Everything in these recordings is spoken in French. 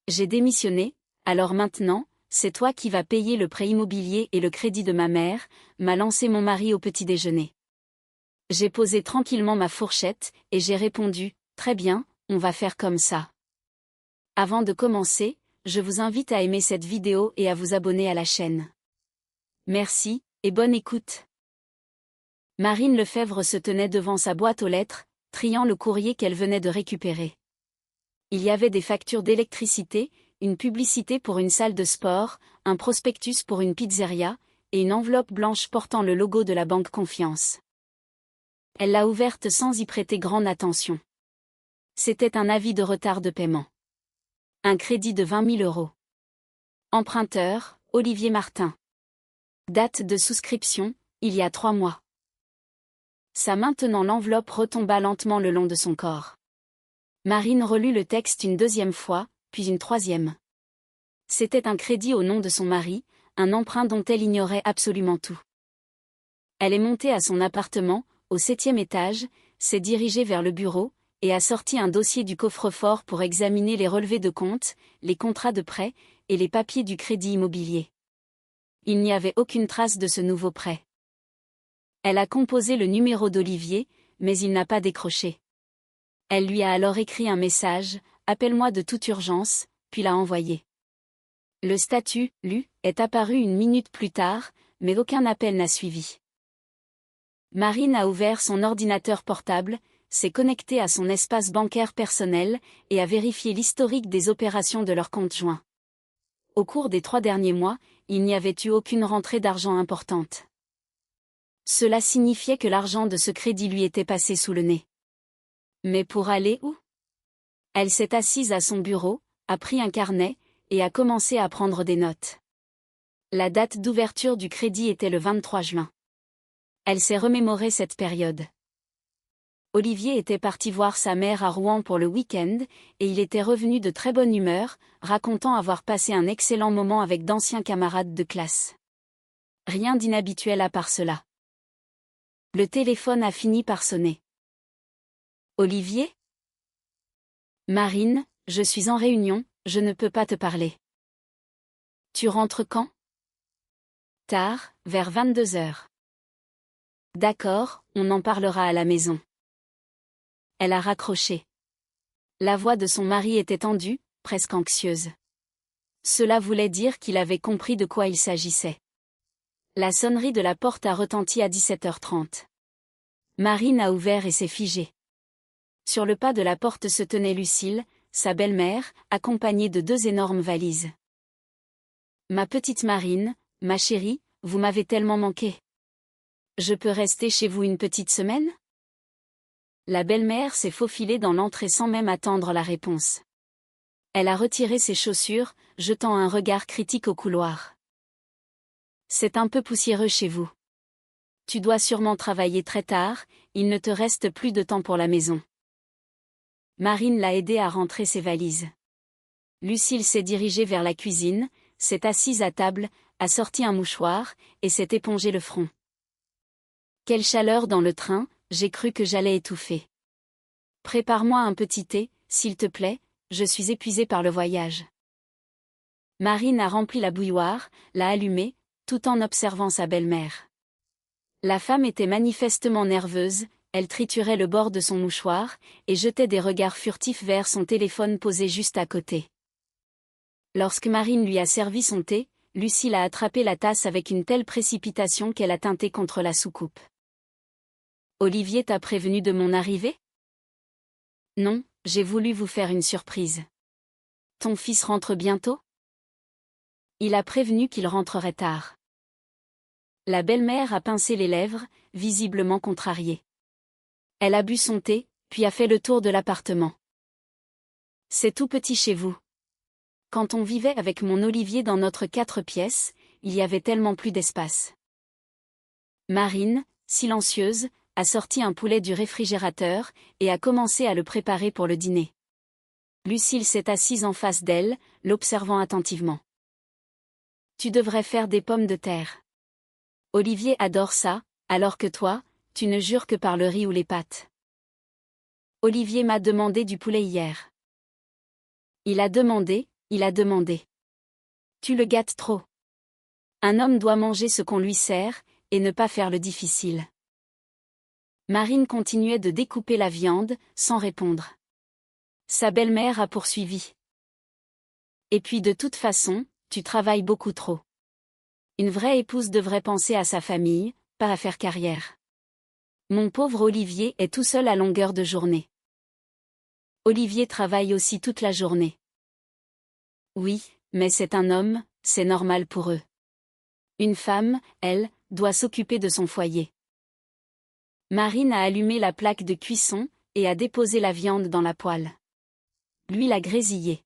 J'ai démissionné, alors maintenant, c'est toi qui vas payer le prêt immobilier et le crédit de ma mère, m'a lancé mon mari au petit déjeuner. J'ai posé tranquillement ma fourchette, et j'ai répondu, très bien, on va faire comme ça. Avant de commencer, je vous invite à aimer cette vidéo et à vous abonner à la chaîne. Merci, et bonne écoute. Marine Lefebvre se tenait devant sa boîte aux lettres, triant le courrier qu'elle venait de récupérer. Il y avait des factures d'électricité, une publicité pour une salle de sport, un prospectus pour une pizzeria, et une enveloppe blanche portant le logo de la banque Confiance. Elle l'a ouverte sans y prêter grande attention. C'était un avis de retard de paiement. Un crédit de 20 000 €. Emprunteur, Olivier Martin. Date de souscription, il y a 3 mois. Sa main tenant l'enveloppe retomba lentement le long de son corps. Marine relut le texte une deuxième fois, puis une troisième. C'était un crédit au nom de son mari, un emprunt dont elle ignorait absolument tout. Elle est montée à son appartement, au 7e étage, s'est dirigée vers le bureau, et a sorti un dossier du coffre-fort pour examiner les relevés de compte, les contrats de prêt, et les papiers du crédit immobilier. Il n'y avait aucune trace de ce nouveau prêt. Elle a composé le numéro d'Olivier, mais il n'a pas décroché. Elle lui a alors écrit un message, « Appelle-moi de toute urgence », puis l'a envoyé. Le statut « lu » est apparu une minute plus tard, mais aucun appel n'a suivi. Marine a ouvert son ordinateur portable, s'est connectée à son espace bancaire personnel, et a vérifié l'historique des opérations de leur compte joint. Au cours des 3 derniers mois, il n'y avait eu aucune rentrée d'argent importante. Cela signifiait que l'argent de ce crédit lui était passé sous le nez. Mais pour aller où? Elle s'est assise à son bureau, a pris un carnet, et a commencé à prendre des notes. La date d'ouverture du crédit était le 23 juin. Elle s'est remémoré cette période. Olivier était parti voir sa mère à Rouen pour le week-end, et il était revenu de très bonne humeur, racontant avoir passé un excellent moment avec d'anciens camarades de classe. Rien d'inhabituel à part cela. Le téléphone a fini par sonner. Olivier? Marine, je suis en réunion, je ne peux pas te parler. Tu rentres quand? Tard, vers 22 h. D'accord, on en parlera à la maison. Elle a raccroché. La voix de son mari était tendue, presque anxieuse. Cela voulait dire qu'il avait compris de quoi il s'agissait. La sonnerie de la porte a retenti à 17 h 30. Marine a ouvert et s'est figée. Sur le pas de la porte se tenait Lucille, sa belle-mère, accompagnée de 2 énormes valises. « Ma petite Marine, ma chérie, vous m'avez tellement manqué. Je peux rester chez vous une petite semaine ?» La belle-mère s'est faufilée dans l'entrée sans même attendre la réponse. Elle a retiré ses chaussures, jetant un regard critique au couloir. « C'est un peu poussiéreux chez vous. Tu dois sûrement travailler très tard, il ne te reste plus de temps pour la maison. » Marine l'a aidée à rentrer ses valises. Lucille s'est dirigée vers la cuisine, s'est assise à table, a sorti un mouchoir, et s'est épongé le front. Quelle chaleur dans le train, j'ai cru que j'allais étouffer. Prépare-moi un petit thé, s'il te plaît, je suis épuisée par le voyage. Marine a rempli la bouilloire, l'a allumée, tout en observant sa belle-mère. La femme était manifestement nerveuse, elle triturait le bord de son mouchoir, et jetait des regards furtifs vers son téléphone posé juste à côté. Lorsque Marine lui a servi son thé, Lucille a attrapé la tasse avec une telle précipitation qu'elle a tinté contre la soucoupe. « Olivier t'a prévenu de mon arrivée? » « Non, j'ai voulu vous faire une surprise. »« Ton fils rentre bientôt? » Il a prévenu qu'il rentrerait tard. La belle-mère a pincé les lèvres, visiblement contrariée. Elle a bu son thé, puis a fait le tour de l'appartement. « C'est tout petit chez vous. Quand on vivait avec mon Olivier dans notre 4 pièces, il y avait tellement plus d'espace. » Marine, silencieuse, a sorti un poulet du réfrigérateur, et a commencé à le préparer pour le dîner. Lucille s'est assise en face d'elle, l'observant attentivement. « Tu devrais faire des pommes de terre. Olivier adore ça, alors que toi, tu ne jures que par le riz ou les pâtes. » Olivier m'a demandé du poulet hier. Il a demandé, il a demandé. Tu le gâtes trop. Un homme doit manger ce qu'on lui sert, et ne pas faire le difficile. Marine continuait de découper la viande, sans répondre. Sa belle-mère a poursuivi. Et puis de toute façon, tu travailles beaucoup trop. Une vraie épouse devrait penser à sa famille, pas à faire carrière. Mon pauvre Olivier est tout seul à longueur de journée. Olivier travaille aussi toute la journée. Oui, mais c'est un homme, c'est normal pour eux. Une femme, elle, doit s'occuper de son foyer. Marine a allumé la plaque de cuisson, et a déposé la viande dans la poêle. Lui l'a grésillée.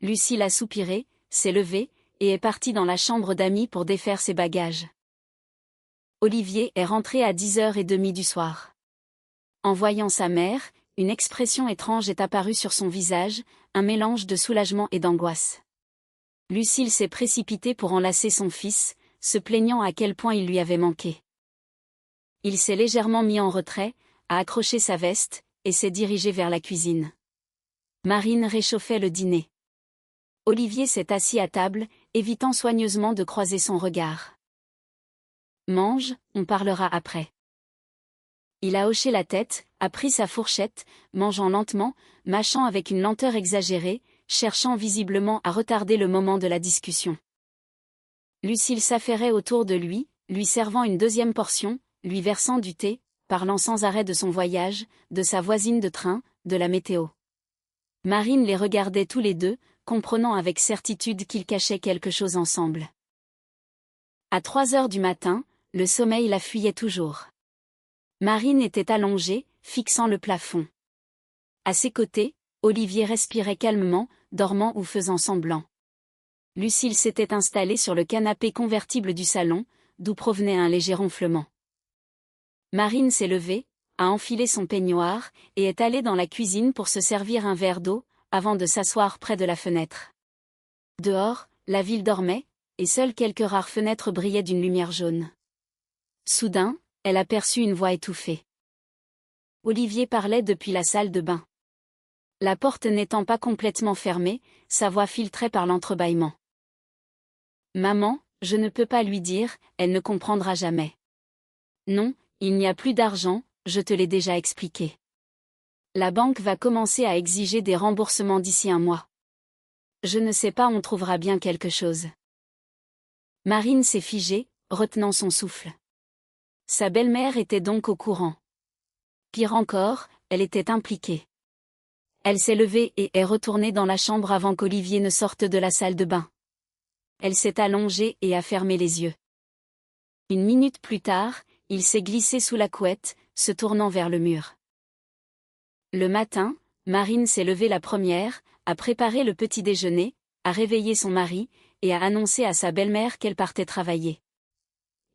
Lucille a soupiré, s'est levée, et est partie dans la chambre d'amis pour défaire ses bagages. Olivier est rentré à 10h30 du soir. En voyant sa mère, une expression étrange est apparue sur son visage, un mélange de soulagement et d'angoisse. Lucille s'est précipitée pour enlacer son fils, se plaignant à quel point il lui avait manqué. Il s'est légèrement mis en retrait, a accroché sa veste, et s'est dirigé vers la cuisine. Marine réchauffait le dîner. Olivier s'est assis à table, évitant soigneusement de croiser son regard. Mange, on parlera après. Il a hoché la tête, a pris sa fourchette, mangeant lentement, mâchant avec une lenteur exagérée, cherchant visiblement à retarder le moment de la discussion. Lucille s'affairait autour de lui, lui servant une deuxième portion, lui versant du thé, parlant sans arrêt de son voyage, de sa voisine de train, de la météo. Marine les regardait tous les deux, comprenant avec certitude qu'ils cachaient quelque chose ensemble. À 3h du matin, le sommeil la fuyait toujours. Marine était allongée, fixant le plafond. À ses côtés, Olivier respirait calmement, dormant ou faisant semblant. Lucille s'était installée sur le canapé convertible du salon, d'où provenait un léger ronflement. Marine s'est levée, a enfilé son peignoir, et est allée dans la cuisine pour se servir un verre d'eau, avant de s'asseoir près de la fenêtre. Dehors, la ville dormait, et seules quelques rares fenêtres brillaient d'une lumière jaune. Soudain, elle aperçut une voix étouffée. Olivier parlait depuis la salle de bain. La porte n'étant pas complètement fermée, sa voix filtrait par l'entrebâillement. « Maman, je ne peux pas lui dire, elle ne comprendra jamais. Non, il n'y a plus d'argent, je te l'ai déjà expliqué. La banque va commencer à exiger des remboursements d'ici un mois. Je ne sais pas, on trouvera bien quelque chose. » Marine s'est figée, retenant son souffle. Sa belle-mère était donc au courant. Pire encore, elle était impliquée. Elle s'est levée et est retournée dans la chambre avant qu'Olivier ne sorte de la salle de bain. Elle s'est allongée et a fermé les yeux. Une minute plus tard, il s'est glissé sous la couette, se tournant vers le mur. Le matin, Marine s'est levée la première, a préparé le petit déjeuner, a réveillé son mari, et a annoncé à sa belle-mère qu'elle partait travailler.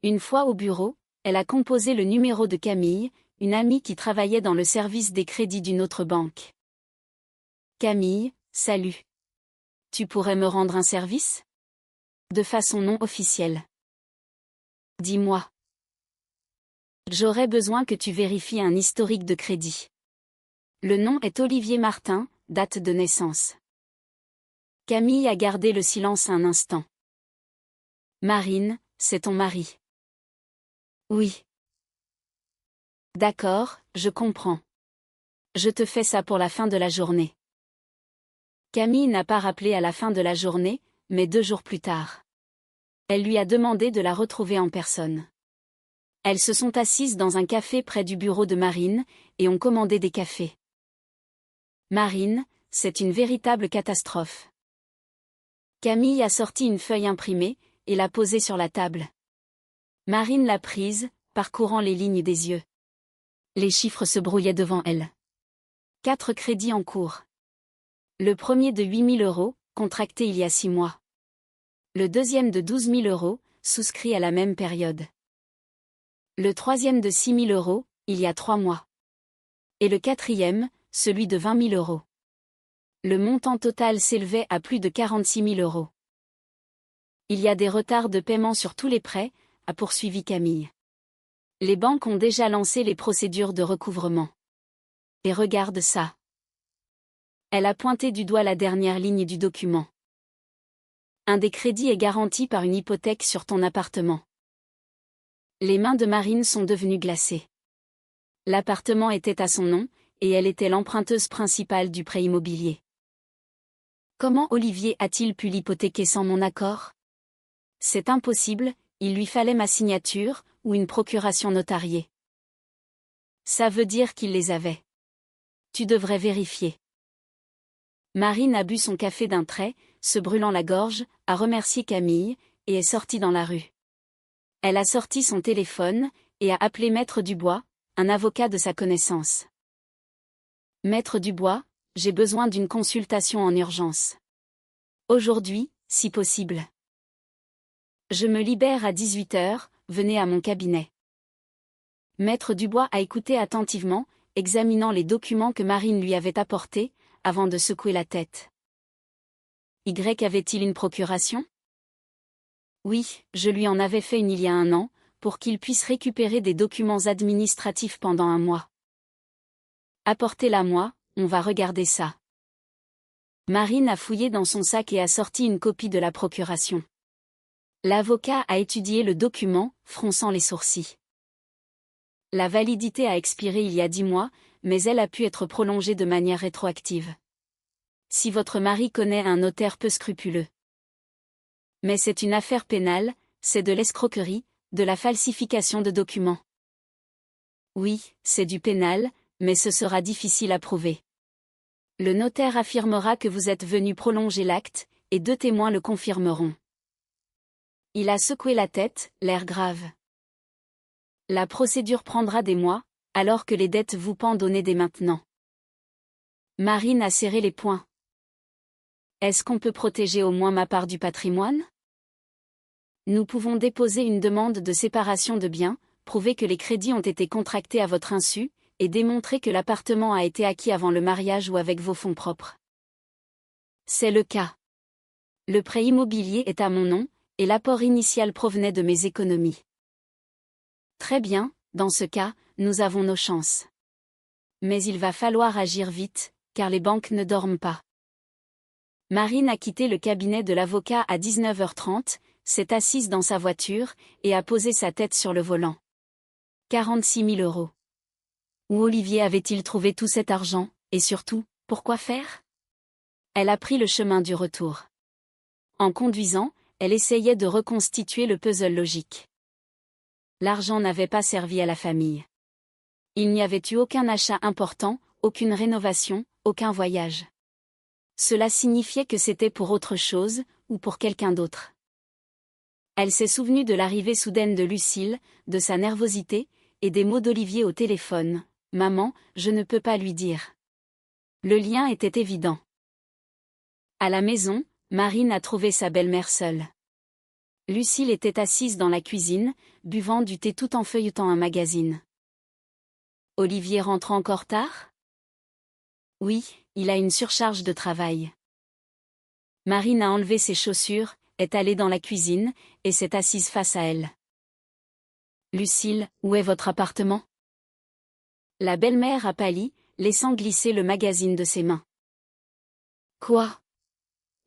Une fois au bureau, elle a composé le numéro de Camille, une amie qui travaillait dans le service des crédits d'une autre banque. « Camille, salut. Tu pourrais me rendre un service ? De façon non officielle. Dis-moi. J'aurais besoin que tu vérifies un historique de crédit. Le nom est Olivier Martin, date de naissance. » Camille a gardé le silence un instant. « Marine, c'est ton mari. » Oui. D'accord, je comprends. Je te fais ça pour la fin de la journée. Camille n'a pas rappelé à la fin de la journée, mais 2 jours plus tard. Elle lui a demandé de la retrouver en personne. Elles se sont assises dans un café près du bureau de Marine, et ont commandé des cafés. Marine, c'est une véritable catastrophe. Camille a sorti une feuille imprimée, et l'a posée sur la table. Marine l'a prise, parcourant les lignes des yeux. Les chiffres se brouillaient devant elle. 4 crédits en cours. Le premier de 8 000 €, contracté il y a 6 mois. Le deuxième de 12 000 €, souscrit à la même période. Le troisième de 6 000 €, il y a 3 mois. Et le quatrième, celui de 20 000 €. Le montant total s'élevait à plus de 46 000 €. Il y a des retards de paiement sur tous les prêts, a poursuivi Camille. Les banques ont déjà lancé les procédures de recouvrement. Et regarde ça. Elle a pointé du doigt la dernière ligne du document. Un des crédits est garanti par une hypothèque sur ton appartement. Les mains de Marine sont devenues glacées. L'appartement était à son nom, et elle était l'emprunteuse principale du prêt immobilier. Comment Olivier a-t-il pu l'hypothéquer sans mon accord? C'est impossible, il lui fallait ma signature, ou une procuration notariée. Ça veut dire qu'il les avait. Tu devrais vérifier. Marine a bu son café d'un trait, se brûlant la gorge, a remercié Camille, et est sortie dans la rue. Elle a sorti son téléphone, et a appelé Maître Dubois, un avocat de sa connaissance. Maître Dubois, j'ai besoin d'une consultation en urgence. Aujourd'hui, si possible. Je me libère à 18h, venez à mon cabinet. Maître Dubois a écouté attentivement, examinant les documents que Marine lui avait apportés, avant de secouer la tête. Y avait-il une procuration? Oui, je lui en avais fait une il y a 1 an, pour qu'il puisse récupérer des documents administratifs pendant 1 mois. Apportez-la-moi, on va regarder ça. Marine a fouillé dans son sac et a sorti une copie de la procuration. L'avocat a étudié le document, fronçant les sourcils. La validité a expiré il y a 10 mois, mais elle a pu être prolongée de manière rétroactive. Si votre mari connaît un notaire peu scrupuleux. Mais c'est une affaire pénale, c'est de l'escroquerie, de la falsification de documents. Oui, c'est du pénal, mais ce sera difficile à prouver. Le notaire affirmera que vous êtes venu prolonger l'acte, et 2 témoins le confirmeront. Il a secoué la tête, l'air grave. La procédure prendra des mois, alors que les dettes vous pendent au nez dès maintenant. Marine a serré les poings. Est-ce qu'on peut protéger au moins ma part du patrimoine? Nous pouvons déposer une demande de séparation de biens, prouver que les crédits ont été contractés à votre insu, et démontrer que l'appartement a été acquis avant le mariage ou avec vos fonds propres. C'est le cas. Le prêt immobilier est à mon nom, et l'apport initial provenait de mes économies. Très bien, dans ce cas, nous avons nos chances. Mais il va falloir agir vite, car les banques ne dorment pas. Marine a quitté le cabinet de l'avocat à 19h30, s'est assise dans sa voiture, et a posé sa tête sur le volant. 46 000 euros. Où Olivier avait-il trouvé tout cet argent, et surtout, pourquoi faire? Elle a pris le chemin du retour. En conduisant, elle essayait de reconstituer le puzzle logique. L'argent n'avait pas servi à la famille. Il n'y avait eu aucun achat important, aucune rénovation, aucun voyage. Cela signifiait que c'était pour autre chose, ou pour quelqu'un d'autre. Elle s'est souvenue de l'arrivée soudaine de Lucille, de sa nervosité, et des mots d'Olivier au téléphone. « Maman, je ne peux pas lui dire. » Le lien était évident. À la maison, Marine a trouvé sa belle-mère seule. Lucille était assise dans la cuisine, buvant du thé tout en feuilletant un magazine. Olivier rentre encore tard? Oui, il a une surcharge de travail. Marine a enlevé ses chaussures, est allée dans la cuisine, et s'est assise face à elle. Lucille, où est votre appartement? La belle-mère a pâli, laissant glisser le magazine de ses mains. Quoi?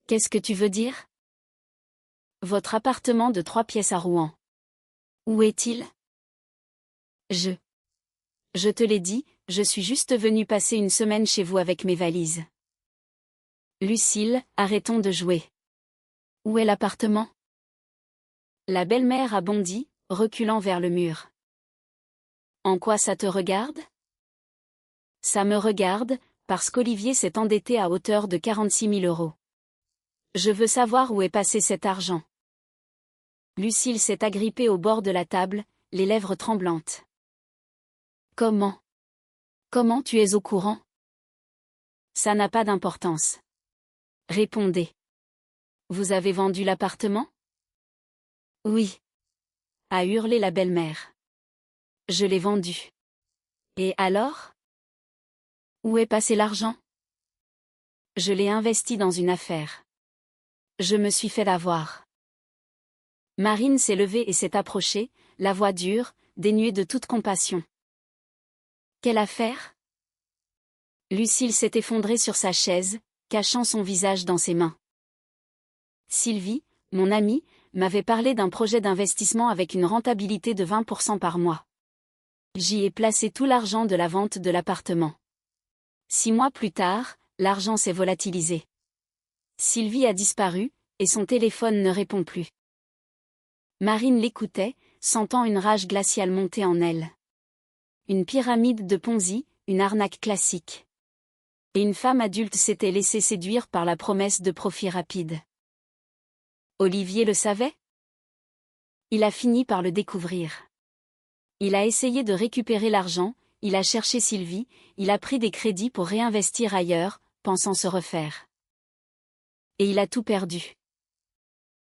Qu'est-ce que tu veux dire? Votre appartement de 3 pièces à Rouen. Où est-il? Je te l'ai dit, je suis juste venue passer une semaine chez vous avec mes valises. Lucille, arrêtons de jouer. Où est l'appartement? La belle-mère a bondi, reculant vers le mur. En quoi ça te regarde? Ça me regarde, parce qu'Olivier s'est endetté à hauteur de 46 000 euros. Je veux savoir où est passé cet argent. Lucille s'est agrippée au bord de la table, les lèvres tremblantes. Comment? Comment tu es au courant? Ça n'a pas d'importance. Répondez. Vous avez vendu l'appartement? Oui. A hurlé la belle-mère. Je l'ai vendu. Et alors? Où est passé l'argent? Je l'ai investi dans une affaire. Je me suis fait l'avoir. Marine s'est levée et s'est approchée, la voix dure, dénuée de toute compassion. Quelle affaire? Lucille s'est effondrée sur sa chaise, cachant son visage dans ses mains. Sylvie, mon amie, m'avait parlé d'un projet d'investissement avec une rentabilité de 20% par mois. J'y ai placé tout l'argent de la vente de l'appartement. 6 mois plus tard, l'argent s'est volatilisé. Sylvie a disparu, et son téléphone ne répond plus. Marine l'écoutait, sentant une rage glaciale monter en elle. Une pyramide de Ponzi, une arnaque classique. Et une femme adulte s'était laissée séduire par la promesse de profit rapide. Olivier le savait? Il a fini par le découvrir. Il a essayé de récupérer l'argent, il a cherché Sylvie, il a pris des crédits pour réinvestir ailleurs, pensant se refaire. Et il a tout perdu.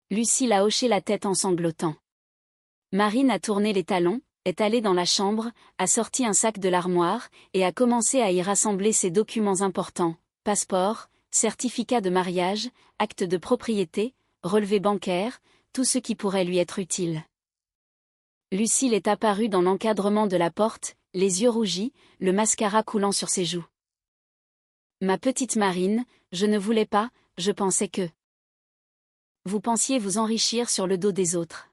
Lucille a hoché la tête en sanglotant. Marine a tourné les talons, est allée dans la chambre, a sorti un sac de l'armoire, et a commencé à y rassembler ses documents importants, passeport, certificat de mariage, acte de propriété, relevé bancaire, tout ce qui pourrait lui être utile. Lucille est apparue dans l'encadrement de la porte, les yeux rougis, le mascara coulant sur ses joues. Ma petite Marine, je ne voulais pas, je pensais que... Vous pensiez vous enrichir sur le dos des autres.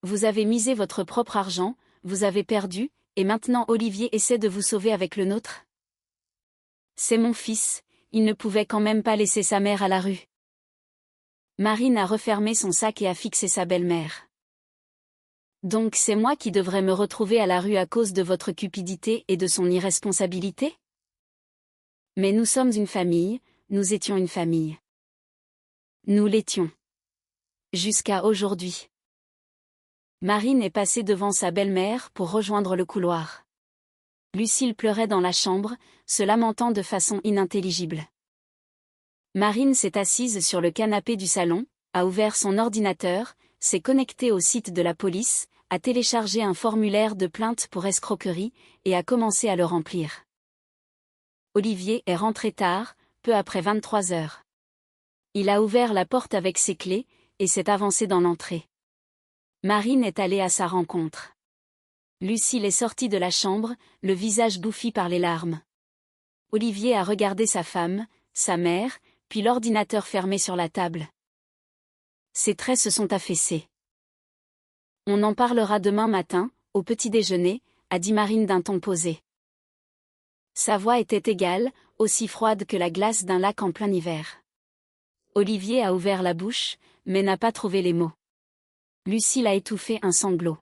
Vous avez misé votre propre argent, vous avez perdu, et maintenant Olivier essaie de vous sauver avec le nôtre? C'est mon fils, il ne pouvait quand même pas laisser sa mère à la rue. Marine a refermé son sac et a fixé sa belle-mère. Donc c'est moi qui devrais me retrouver à la rue à cause de votre cupidité et de son irresponsabilité? Mais nous sommes une famille, nous étions une famille. Nous l'étions. Jusqu'à aujourd'hui. Marine est passée devant sa belle-mère pour rejoindre le couloir. Lucille pleurait dans la chambre, se lamentant de façon inintelligible. Marine s'est assise sur le canapé du salon, a ouvert son ordinateur, s'est connectée au site de la police, a téléchargé un formulaire de plainte pour escroquerie, et a commencé à le remplir. Olivier est rentré tard, peu après 23 heures. Il a ouvert la porte avec ses clés, et s'est avancé dans l'entrée. Marine est allée à sa rencontre. Lucille est sortie de la chambre, le visage bouffi par les larmes. Olivier a regardé sa femme, sa mère, puis l'ordinateur fermé sur la table. Ses traits se sont affaissés. On en parlera demain matin, au petit déjeuner, a dit Marine d'un ton posé. Sa voix était égale, aussi froide que la glace d'un lac en plein hiver. Olivier a ouvert la bouche, mais n'a pas trouvé les mots. Lucille a étouffé un sanglot.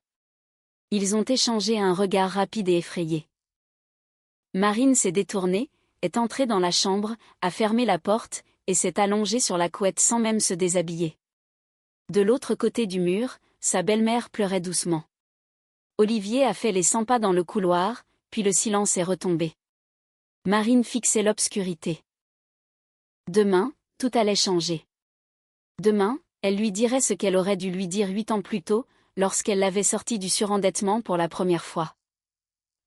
Ils ont échangé un regard rapide et effrayé. Marine s'est détournée, est entrée dans la chambre, a fermé la porte, et s'est allongée sur la couette sans même se déshabiller. De l'autre côté du mur, sa belle-mère pleurait doucement. Olivier a fait les 100 pas dans le couloir, puis le silence est retombé. Marine fixait l'obscurité. Demain, tout allait changer. Demain, elle lui dirait ce qu'elle aurait dû lui dire 8 ans plus tôt, lorsqu'elle l'avait sorti du surendettement pour la première fois.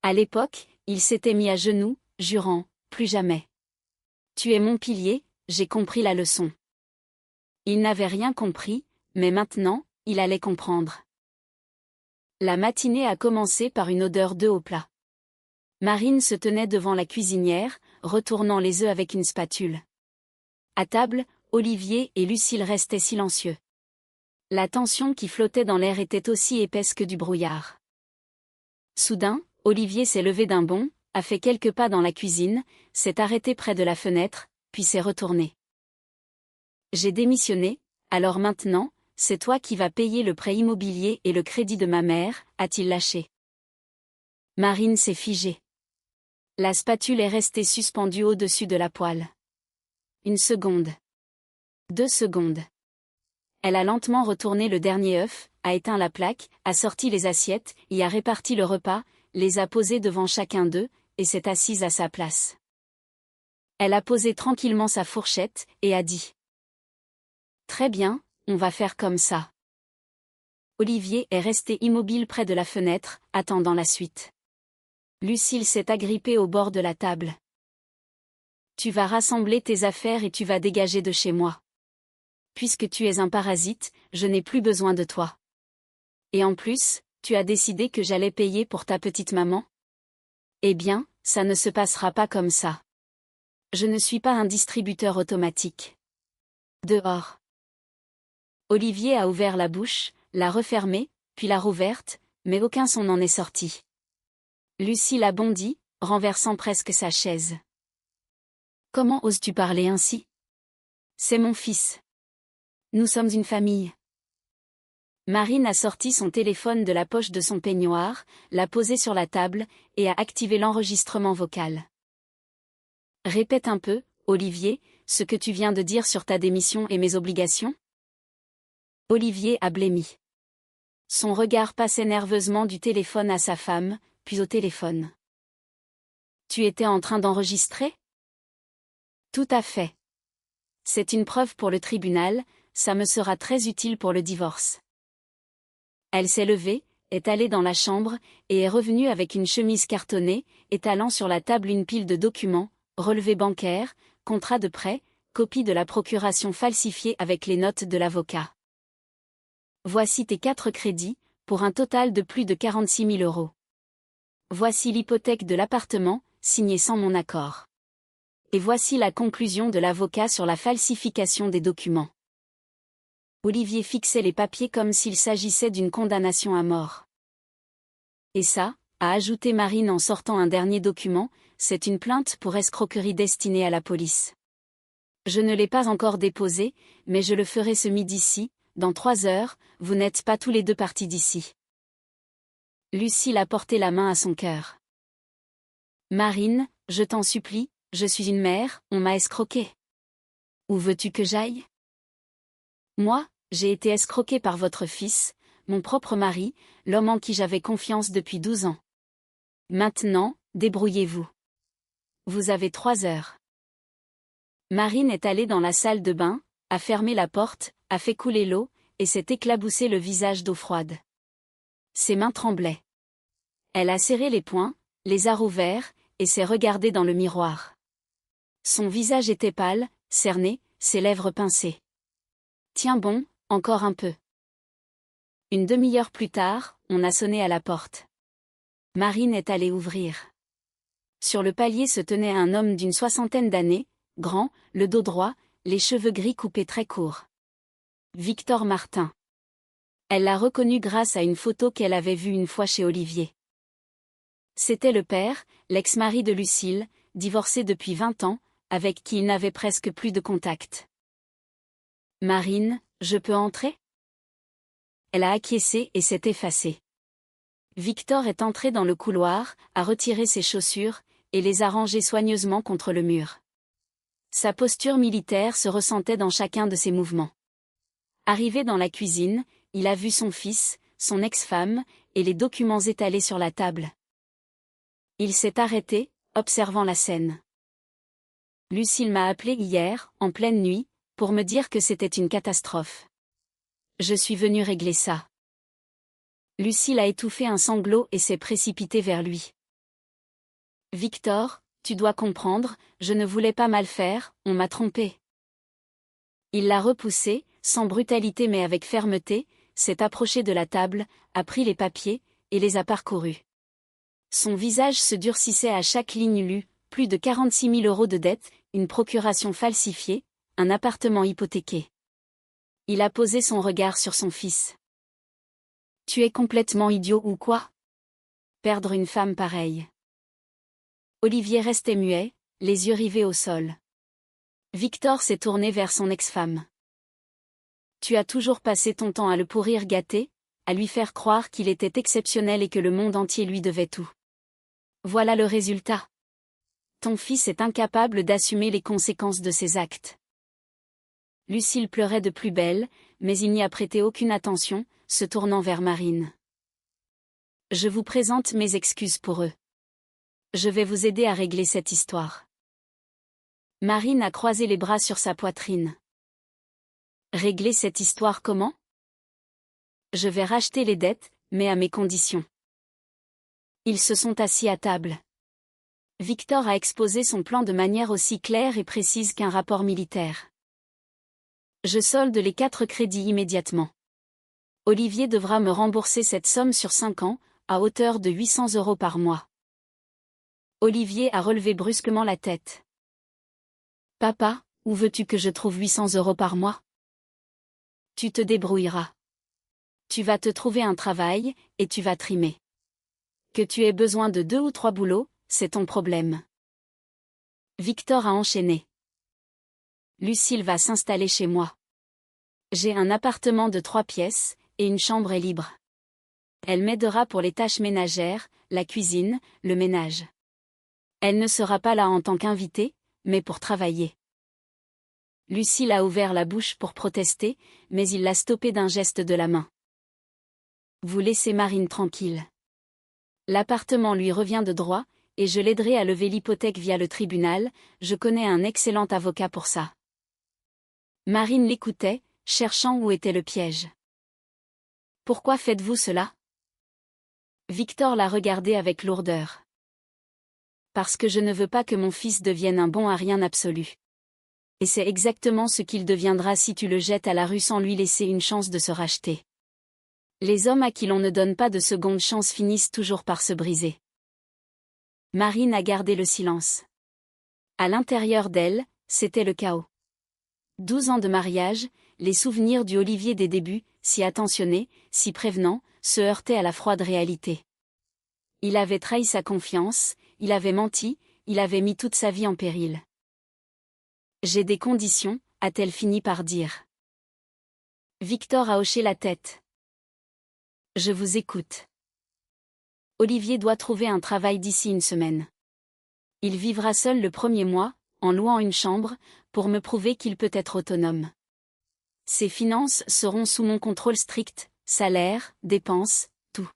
À l'époque, il s'était mis à genoux, jurant, plus jamais. Tu es mon pilier, j'ai compris la leçon. Il n'avait rien compris, mais maintenant, il allait comprendre. La matinée a commencé par une odeur d'œufs au plat. Marine se tenait devant la cuisinière, retournant les œufs avec une spatule. À table, Olivier et Lucille restaient silencieux. La tension qui flottait dans l'air était aussi épaisse que du brouillard. Soudain, Olivier s'est levé d'un bond, a fait quelques pas dans la cuisine, s'est arrêté près de la fenêtre, puis s'est retourné. J'ai démissionné, alors maintenant, c'est toi qui vas payer le prêt immobilier et le crédit de ma mère, a-t-il lâché. Marine s'est figée. La spatule est restée suspendue au-dessus de la poêle. 1 seconde. 2 secondes. Elle a lentement retourné le dernier œuf, a éteint la plaque, a sorti les assiettes, y a réparti le repas, les a posés devant chacun d'eux, et s'est assise à sa place. Elle a posé tranquillement sa fourchette, et a dit. Très bien, on va faire comme ça. Olivier est resté immobile près de la fenêtre, attendant la suite. Lucille s'est agrippée au bord de la table. Tu vas rassembler tes affaires et tu vas dégager de chez moi. Puisque tu es un parasite, je n'ai plus besoin de toi. Et en plus, tu as décidé que j'allais payer pour ta petite maman? Eh bien, ça ne se passera pas comme ça. Je ne suis pas un distributeur automatique. Dehors. Olivier a ouvert la bouche, l'a refermée, puis l'a rouverte, mais aucun son n'en est sorti. Lucille a bondi, renversant presque sa chaise. Comment oses-tu parler ainsi? C'est mon fils. Nous sommes une famille. Marine a sorti son téléphone de la poche de son peignoir, l'a posé sur la table, et a activé l'enregistrement vocal. Répète un peu, Olivier, ce que tu viens de dire sur ta démission et mes obligations. Olivier a blêmi. Son regard passait nerveusement du téléphone à sa femme, puis au téléphone. Tu étais en train d'enregistrer? Tout à fait. C'est une preuve pour le tribunal, ça me sera très utile pour le divorce. Elle s'est levée, est allée dans la chambre, et est revenue avec une chemise cartonnée, étalant sur la table une pile de documents, relevés bancaires, contrats de prêt, copie de la procuration falsifiée avec les notes de l'avocat. Voici tes 4 crédits, pour un total de plus de 46 000 €. Voici l'hypothèque de l'appartement, signée sans mon accord. Et voici la conclusion de l'avocat sur la falsification des documents. Olivier fixait les papiers comme s'il s'agissait d'une condamnation à mort. Et ça, a ajouté Marine en sortant un dernier document, c'est une plainte pour escroquerie destinée à la police. Je ne l'ai pas encore déposée, mais je le ferai ce midi-ci, dans 3 heures, vous n'êtes pas tous les deux partis d'ici. Lucille a porté la main à son cœur. Marine, je t'en supplie, je suis une mère, on m'a escroquée. Où veux-tu que j'aille? Moi, j'ai été escroquée par votre fils, mon propre mari, l'homme en qui j'avais confiance depuis 12 ans. Maintenant, débrouillez-vous. Vous avez 3 heures. Marine est allée dans la salle de bain, a fermé la porte, a fait couler l'eau, et s'est éclaboussé le visage d'eau froide. Ses mains tremblaient. Elle a serré les poings, les a rouverts, et s'est regardée dans le miroir. Son visage était pâle, cerné, ses lèvres pincées. Tiens bon, encore un peu. Une demi-heure plus tard, on a sonné à la porte. Marine est allée ouvrir. Sur le palier se tenait un homme d'une 60aine d'années, grand, le dos droit, les cheveux gris coupés très courts. Victor Martin. Elle l'a reconnu grâce à une photo qu'elle avait vue une fois chez Olivier. C'était le père, l'ex-mari de Lucille, divorcé depuis 20 ans, avec qui il n'avait presque plus de contact. Marine, je peux entrer? Elle a acquiescé et s'est effacée. Victor est entré dans le couloir, a retiré ses chaussures, et les a rangées soigneusement contre le mur. Sa posture militaire se ressentait dans chacun de ses mouvements. Arrivé dans la cuisine, il a vu son fils, son ex-femme, et les documents étalés sur la table. Il s'est arrêté, observant la scène. Lucille m'a appelé hier, en pleine nuit, pour me dire que c'était une catastrophe. Je suis venue régler ça. Lucille a étouffé un sanglot et s'est précipitée vers lui. Victor, tu dois comprendre, je ne voulais pas mal faire, on m'a trompé. Il l'a repoussé, sans brutalité mais avec fermeté, s'est approché de la table, a pris les papiers, et les a parcourus. Son visage se durcissait à chaque ligne lue, plus de 46 000 € de dettes, une procuration falsifiée, un appartement hypothéqué. Il a posé son regard sur son fils. Tu es complètement idiot ou quoi? Perdre une femme pareille. Olivier restait muet, les yeux rivés au sol. Victor s'est tourné vers son ex-femme. Tu as toujours passé ton temps à le pourrir gâter, à lui faire croire qu'il était exceptionnel et que le monde entier lui devait tout. Voilà le résultat. Ton fils est incapable d'assumer les conséquences de ses actes. Lucille pleurait de plus belle, mais il n'y a prêté aucune attention, se tournant vers Marine. Je vous présente mes excuses pour eux. Je vais vous aider à régler cette histoire. Marine a croisé les bras sur sa poitrine. Régler cette histoire comment? Je vais racheter les dettes, mais à mes conditions. Ils se sont assis à table. Victor a exposé son plan de manière aussi claire et précise qu'un rapport militaire. Je solde les 4 crédits immédiatement. Olivier devra me rembourser cette somme sur 5 ans, à hauteur de 800 € par mois. Olivier a relevé brusquement la tête. Papa, où veux-tu que je trouve 800 € par mois? Tu te débrouilleras. Tu vas te trouver un travail, et tu vas trimer. Que tu aies besoin de 2 ou 3 boulots, c'est ton problème. Victor a enchaîné. Lucille va s'installer chez moi. J'ai un appartement de 3 pièces, et une chambre est libre. Elle m'aidera pour les tâches ménagères, la cuisine, le ménage. Elle ne sera pas là en tant qu'invitée, mais pour travailler. Lucille a ouvert la bouche pour protester, mais il l'a stoppée d'un geste de la main. Vous laissez Marine tranquille. L'appartement lui revient de droit, et je l'aiderai à lever l'hypothèque via le tribunal, je connais un excellent avocat pour ça. Marine l'écoutait, cherchant où était le piège. Pourquoi faites-vous cela? Victor l'a regardé avec lourdeur. Parce que je ne veux pas que mon fils devienne un bon à rien absolu. Et c'est exactement ce qu'il deviendra si tu le jettes à la rue sans lui laisser une chance de se racheter. Les hommes à qui l'on ne donne pas de seconde chance finissent toujours par se briser. Marine a gardé le silence. À l'intérieur d'elle, c'était le chaos. 12 ans de mariage, les souvenirs du Olivier des débuts, si attentionné, si prévenant, se heurtaient à la froide réalité. Il avait trahi sa confiance, il avait menti, il avait mis toute sa vie en péril. J'ai des conditions, a-t-elle fini par dire. Victor a hoché la tête. Je vous écoute. Olivier doit trouver un travail d'ici une semaine. Il vivra seul le premier mois, en louant une chambre, pour me prouver qu'il peut être autonome. Ses finances seront sous mon contrôle strict, salaire, dépenses, tout.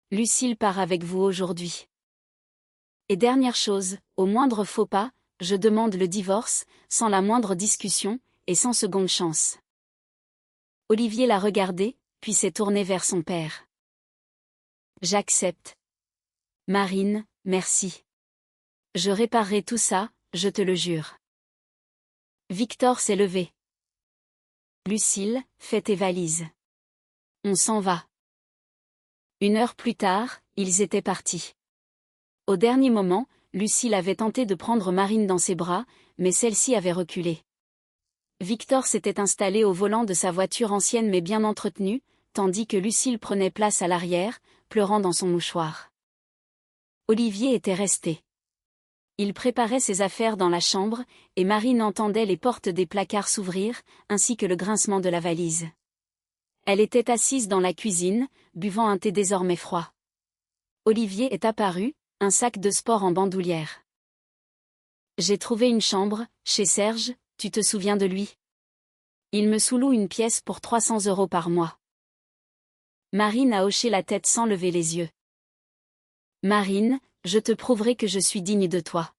Lucille part avec vous aujourd'hui. Et dernière chose, au moindre faux pas, je demande le divorce, sans la moindre discussion, et sans seconde chance. Olivier l'a regardé, puis s'est tourné vers son père. J'accepte. Marine, merci. Je réparerai tout ça, je te le jure. Victor s'est levé. Lucille, fais tes valises. On s'en va. 1 heure plus tard, ils étaient partis. Au dernier moment, Lucille avait tenté de prendre Marine dans ses bras, mais celle-ci avait reculé. Victor s'était installé au volant de sa voiture ancienne mais bien entretenue, tandis que Lucille prenait place à l'arrière, pleurant dans son mouchoir. Olivier était resté. Il préparait ses affaires dans la chambre, et Marine entendait les portes des placards s'ouvrir, ainsi que le grincement de la valise. Elle était assise dans la cuisine, buvant un thé désormais froid. Olivier est apparu, un sac de sport en bandoulière. J'ai trouvé une chambre, chez Serge, tu te souviens de lui? Il me sous-loue une pièce pour 300 € par mois. Marine a hoché la tête sans lever les yeux. Marine, je te prouverai que je suis digne de toi.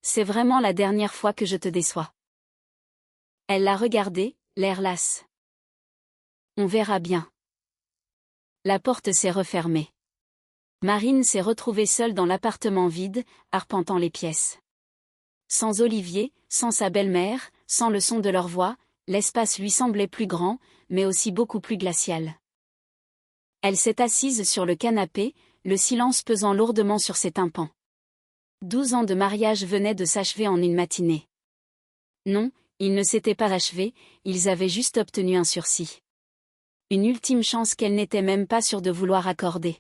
C'est vraiment la dernière fois que je te déçois. Elle l'a regardé, l'air lasse. On verra bien. La porte s'est refermée. Marine s'est retrouvée seule dans l'appartement vide, arpentant les pièces. Sans Olivier, sans sa belle-mère, sans le son de leur voix, l'espace lui semblait plus grand, mais aussi beaucoup plus glacial. Elle s'est assise sur le canapé, le silence pesant lourdement sur ses tympans. 12 ans de mariage venaient de s'achever en une matinée. Non, ils ne s'étaient pas achevés, ils avaient juste obtenu un sursis. Une ultime chance qu'elle n'était même pas sûre de vouloir accorder.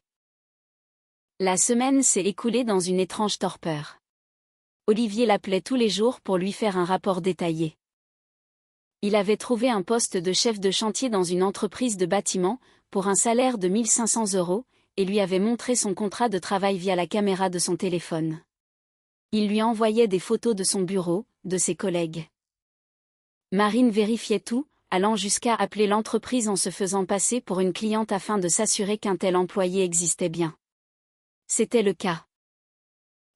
La semaine s'est écoulée dans une étrange torpeur. Olivier l'appelait tous les jours pour lui faire un rapport détaillé. Il avait trouvé un poste de chef de chantier dans une entreprise de bâtiment, pour un salaire de 1500 €, et lui avait montré son contrat de travail via la caméra de son téléphone. Il lui envoyait des photos de son bureau, de ses collègues. Marine vérifiait tout, allant jusqu'à appeler l'entreprise en se faisant passer pour une cliente afin de s'assurer qu'un tel employé existait bien. C'était le cas.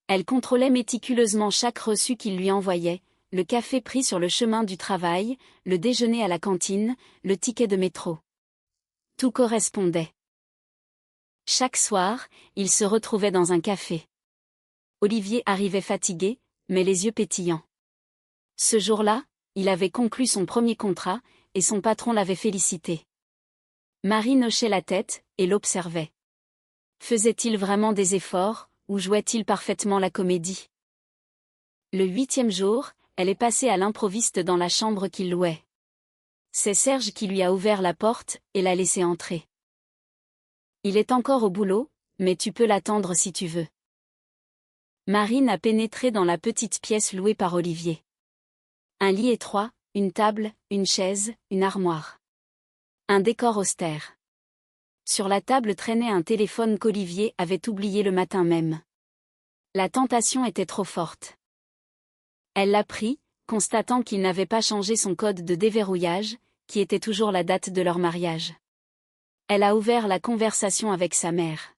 Elle contrôlait méticuleusement chaque reçu qu'il lui envoyait, le café pris sur le chemin du travail, le déjeuner à la cantine, le ticket de métro. Tout correspondait. Chaque soir, il se retrouvait dans un café. Olivier arrivait fatigué, mais les yeux pétillants. Ce jour-là, il avait conclu son premier contrat, et son patron l'avait félicité. Marine hochait la tête, et l'observait. Faisait-il vraiment des efforts, ou jouait-il parfaitement la comédie? Le 8e jour, elle est passée à l'improviste dans la chambre qu'il louait. C'est Serge qui lui a ouvert la porte et l'a laissé entrer. Il est encore au boulot, mais tu peux l'attendre si tu veux. Marine a pénétré dans la petite pièce louée par Olivier. Un lit étroit, une table, une chaise, une armoire. Un décor austère. Sur la table traînait un téléphone qu'Olivier avait oublié le matin même. La tentation était trop forte. Elle l'a pris, constatant qu'il n'avait pas changé son code de déverrouillage, qui était toujours la date de leur mariage. Elle a ouvert la conversation avec sa mère.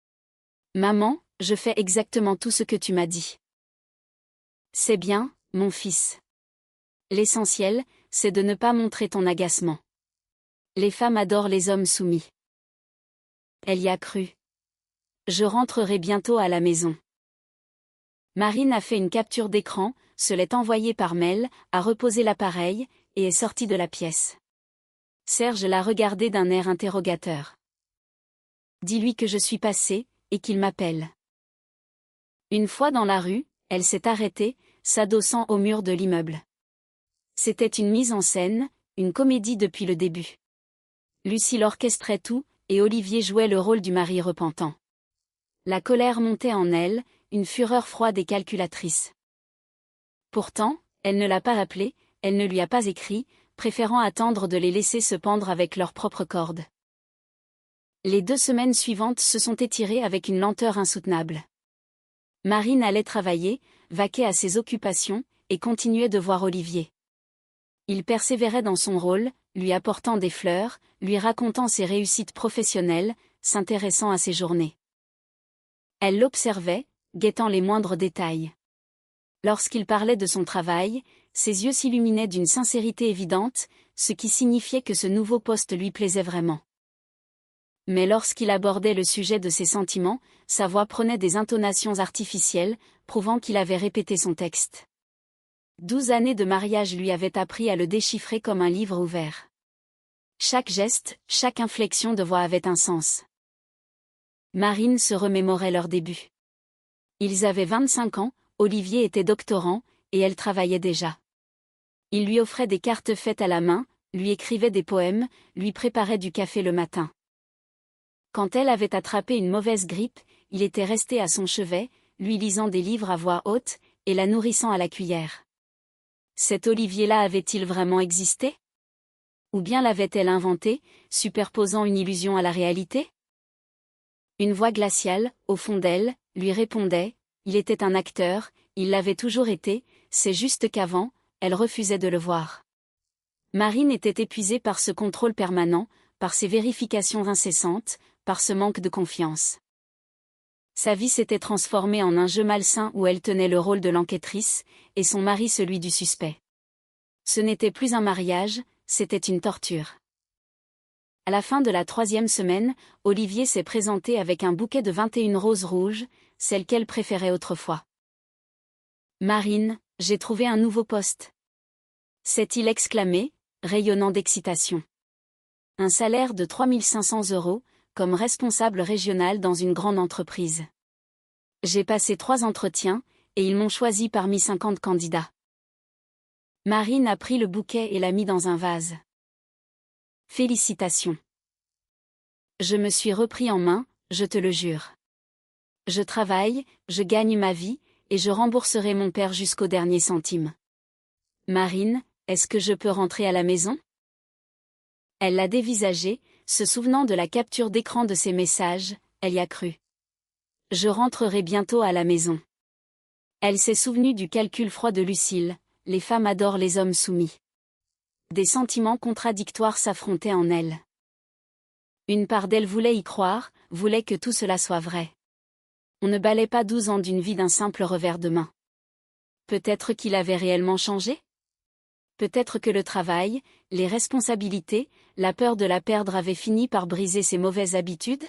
« Maman, je fais exactement tout ce que tu m'as dit. » « C'est bien, mon fils. L'essentiel, c'est de ne pas montrer ton agacement. Les femmes adorent les hommes soumis. » Elle y a cru. « Je rentrerai bientôt à la maison. » Marine a fait une capture d'écran, se l'est envoyée par mail, a reposé l'appareil, et est sortie de la pièce. Serge l'a regardée d'un air interrogateur. « Dis-lui que je suis passée, et qu'il m'appelle. » Une fois dans la rue, elle s'est arrêtée, s'adossant au mur de l'immeuble. C'était une mise en scène, une comédie depuis le début. Lucille orchestrait tout, et Olivier jouait le rôle du mari repentant. La colère montait en elle, une fureur froide et calculatrice. Pourtant, elle ne l'a pas appelé, elle ne lui a pas écrit, préférant attendre de les laisser se pendre avec leurs propres cordes. Les 2 semaines suivantes se sont étirées avec une lenteur insoutenable. Marine allait travailler, vaquer à ses occupations, et continuait de voir Olivier. Il persévérait dans son rôle, lui apportant des fleurs, lui racontant ses réussites professionnelles, s'intéressant à ses journées. Elle l'observait, guettant les moindres détails. Lorsqu'il parlait de son travail, ses yeux s'illuminaient d'une sincérité évidente, ce qui signifiait que ce nouveau poste lui plaisait vraiment. Mais lorsqu'il abordait le sujet de ses sentiments, sa voix prenait des intonations artificielles, prouvant qu'il avait répété son texte. 12 années de mariage lui avaient appris à le déchiffrer comme un livre ouvert. Chaque geste, chaque inflexion de voix avait un sens. Marine se remémorait leur début. Ils avaient 25 ans, Olivier était doctorant, et elle travaillait déjà. Il lui offrait des cartes faites à la main, lui écrivait des poèmes, lui préparait du café le matin. Quand elle avait attrapé une mauvaise grippe, il était resté à son chevet, lui lisant des livres à voix haute, et la nourrissant à la cuillère. Cet Olivier-là avait-il vraiment existé? Ou bien l'avait-elle inventé, superposant une illusion à la réalité? Une voix glaciale, au fond d'elle, lui répondait, il était un acteur, il l'avait toujours été, c'est juste qu'avant, elle refusait de le voir. Marine était épuisée par ce contrôle permanent, par ces vérifications incessantes, par ce manque de confiance. Sa vie s'était transformée en un jeu malsain où elle tenait le rôle de l'enquêtrice, et son mari celui du suspect. Ce n'était plus un mariage, c'était une torture. À la fin de la 3e semaine, Olivier s'est présenté avec un bouquet de 21 roses rouges, celles qu'elle préférait autrefois. « Marine, j'ai trouvé un nouveau poste. » s'est-il exclamé, rayonnant d'excitation. Un salaire de 3 500 €, comme responsable régional dans une grande entreprise. J'ai passé 3 entretiens, et ils m'ont choisi parmi 50 candidats. Marine a pris le bouquet et l'a mis dans un vase. Félicitations. Je me suis repris en main, je te le jure. Je travaille, je gagne ma vie, et je rembourserai mon père jusqu'au dernier centime. Marine, est-ce que je peux rentrer à la maison? Elle l'a dévisagé, se souvenant de la capture d'écran de ses messages, elle y a cru. Je rentrerai bientôt à la maison. Elle s'est souvenue du calcul froid de Lucille, les femmes adorent les hommes soumis. Des sentiments contradictoires s'affrontaient en elle. Une part d'elle voulait y croire, voulait que tout cela soit vrai. On ne balait pas 12 ans d'une vie d'un simple revers de main. Peut-être qu'il avait réellement changé? Peut-être que le travail, les responsabilités, la peur de la perdre avaient fini par briser ses mauvaises habitudes?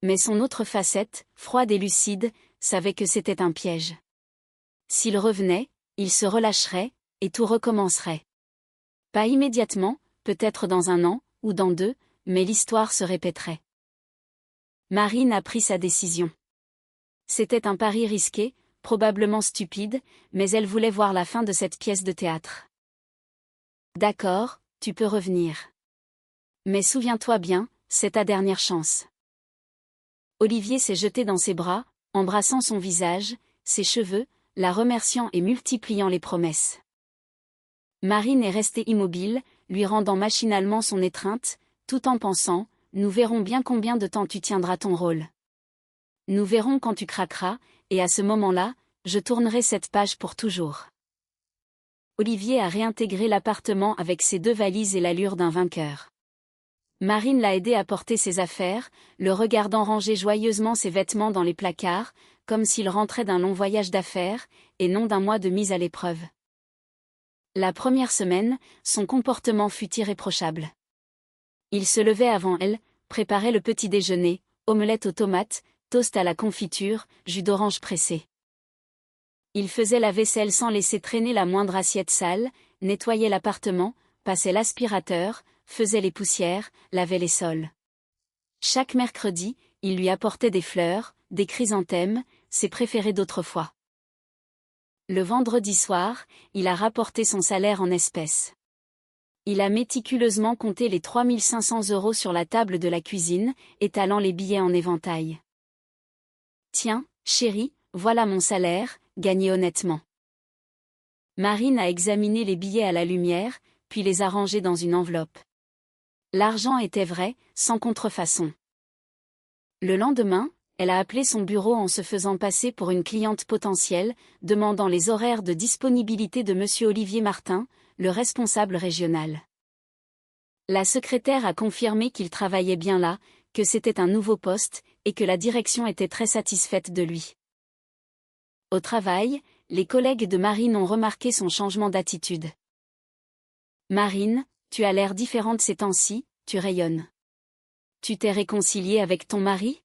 Mais son autre facette, froide et lucide, savait que c'était un piège. S'il revenait, il se relâcherait, et tout recommencerait. Pas immédiatement, peut-être dans 1 an, ou dans 2, mais l'histoire se répéterait. Marine a pris sa décision. C'était un pari risqué, probablement stupide, mais elle voulait voir la fin de cette pièce de théâtre. D'accord, tu peux revenir. Mais souviens-toi bien, c'est ta dernière chance. Olivier s'est jeté dans ses bras, embrassant son visage, ses cheveux, la remerciant et multipliant les promesses. Marine est restée immobile, lui rendant machinalement son étreinte, tout en pensant, nous verrons bien combien de temps tu tiendras ton rôle. Nous verrons quand tu craqueras, et à ce moment-là, je tournerai cette page pour toujours. Olivier a réintégré l'appartement avec ses 2 valises et l'allure d'un vainqueur. Marine l'a aidé à porter ses affaires, le regardant ranger joyeusement ses vêtements dans les placards, comme s'il rentrait d'un long voyage d'affaires, et non d'un mois de mise à l'épreuve. La première semaine, son comportement fut irréprochable. Il se levait avant elle, préparait le petit déjeuner, omelette aux tomates, toast à la confiture, jus d'orange pressé. Il faisait la vaisselle sans laisser traîner la moindre assiette sale, nettoyait l'appartement, passait l'aspirateur, faisait les poussières, lavait les sols. Chaque mercredi, il lui apportait des fleurs, des chrysanthèmes, ses préférés d'autrefois. Le vendredi soir, il a rapporté son salaire en espèces. Il a méticuleusement compté les 3 500 € sur la table de la cuisine, étalant les billets en éventail. « Tiens, chérie, voilà mon salaire, gagné honnêtement. » Marine a examiné les billets à la lumière, puis les a rangés dans une enveloppe. L'argent était vrai, sans contrefaçon. Le lendemain, elle a appelé son bureau en se faisant passer pour une cliente potentielle, demandant les horaires de disponibilité de monsieur Olivier Martin, le responsable régional. La secrétaire a confirmé qu'il travaillait bien là, que c'était un nouveau poste, et que la direction était très satisfaite de lui. Au travail, les collègues de Marine ont remarqué son changement d'attitude. « Marine, tu as l'air différente ces temps-ci, tu rayonnes. Tu t'es réconciliée avec ton mari ?»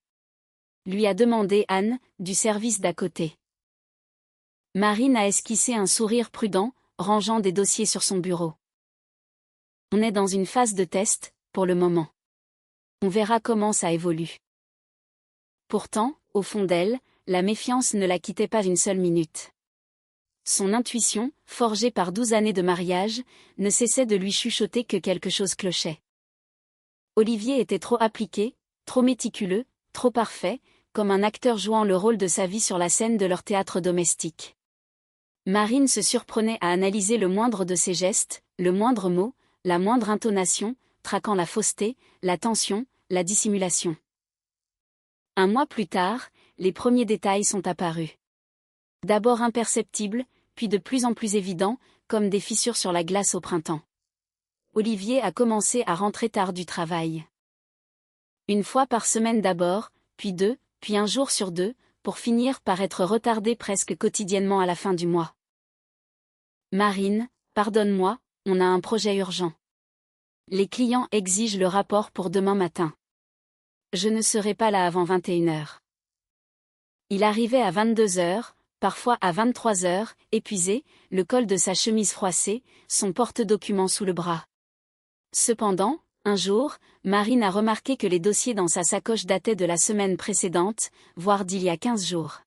lui a demandé Anne, du service d'à côté. Marine a esquissé un sourire prudent, rangeant des dossiers sur son bureau. « On est dans une phase de test, pour le moment. On verra comment ça évolue. » Pourtant, au fond d'elle, la méfiance ne la quittait pas une seule minute. Son intuition, forgée par 12 années de mariage, ne cessait de lui chuchoter que quelque chose clochait. Olivier était trop appliqué, trop méticuleux, trop parfait, comme un acteur jouant le rôle de sa vie sur la scène de leur théâtre domestique. Marine se surprenait à analyser le moindre de ses gestes, le moindre mot, la moindre intonation, traquant la fausseté, la tension, la dissimulation. Un mois plus tard, les premiers détails sont apparus. D'abord imperceptibles, puis de plus en plus évidents, comme des fissures sur la glace au printemps. Olivier a commencé à rentrer tard du travail. Une fois par semaine d'abord, puis 2, puis 1 jour sur 2, pour finir par être retardé presque quotidiennement à la fin du mois. « Marine, pardonne-moi, on a un projet urgent. Les clients exigent le rapport pour demain matin. Je ne serai pas là avant 21 h. » Il arrivait à 22 h, parfois à 23 h, épuisé, le col de sa chemise froissé, son porte-documents sous le bras. Cependant, un jour, Marine a remarqué que les dossiers dans sa sacoche dataient de la semaine précédente, voire d'il y a 15 jours.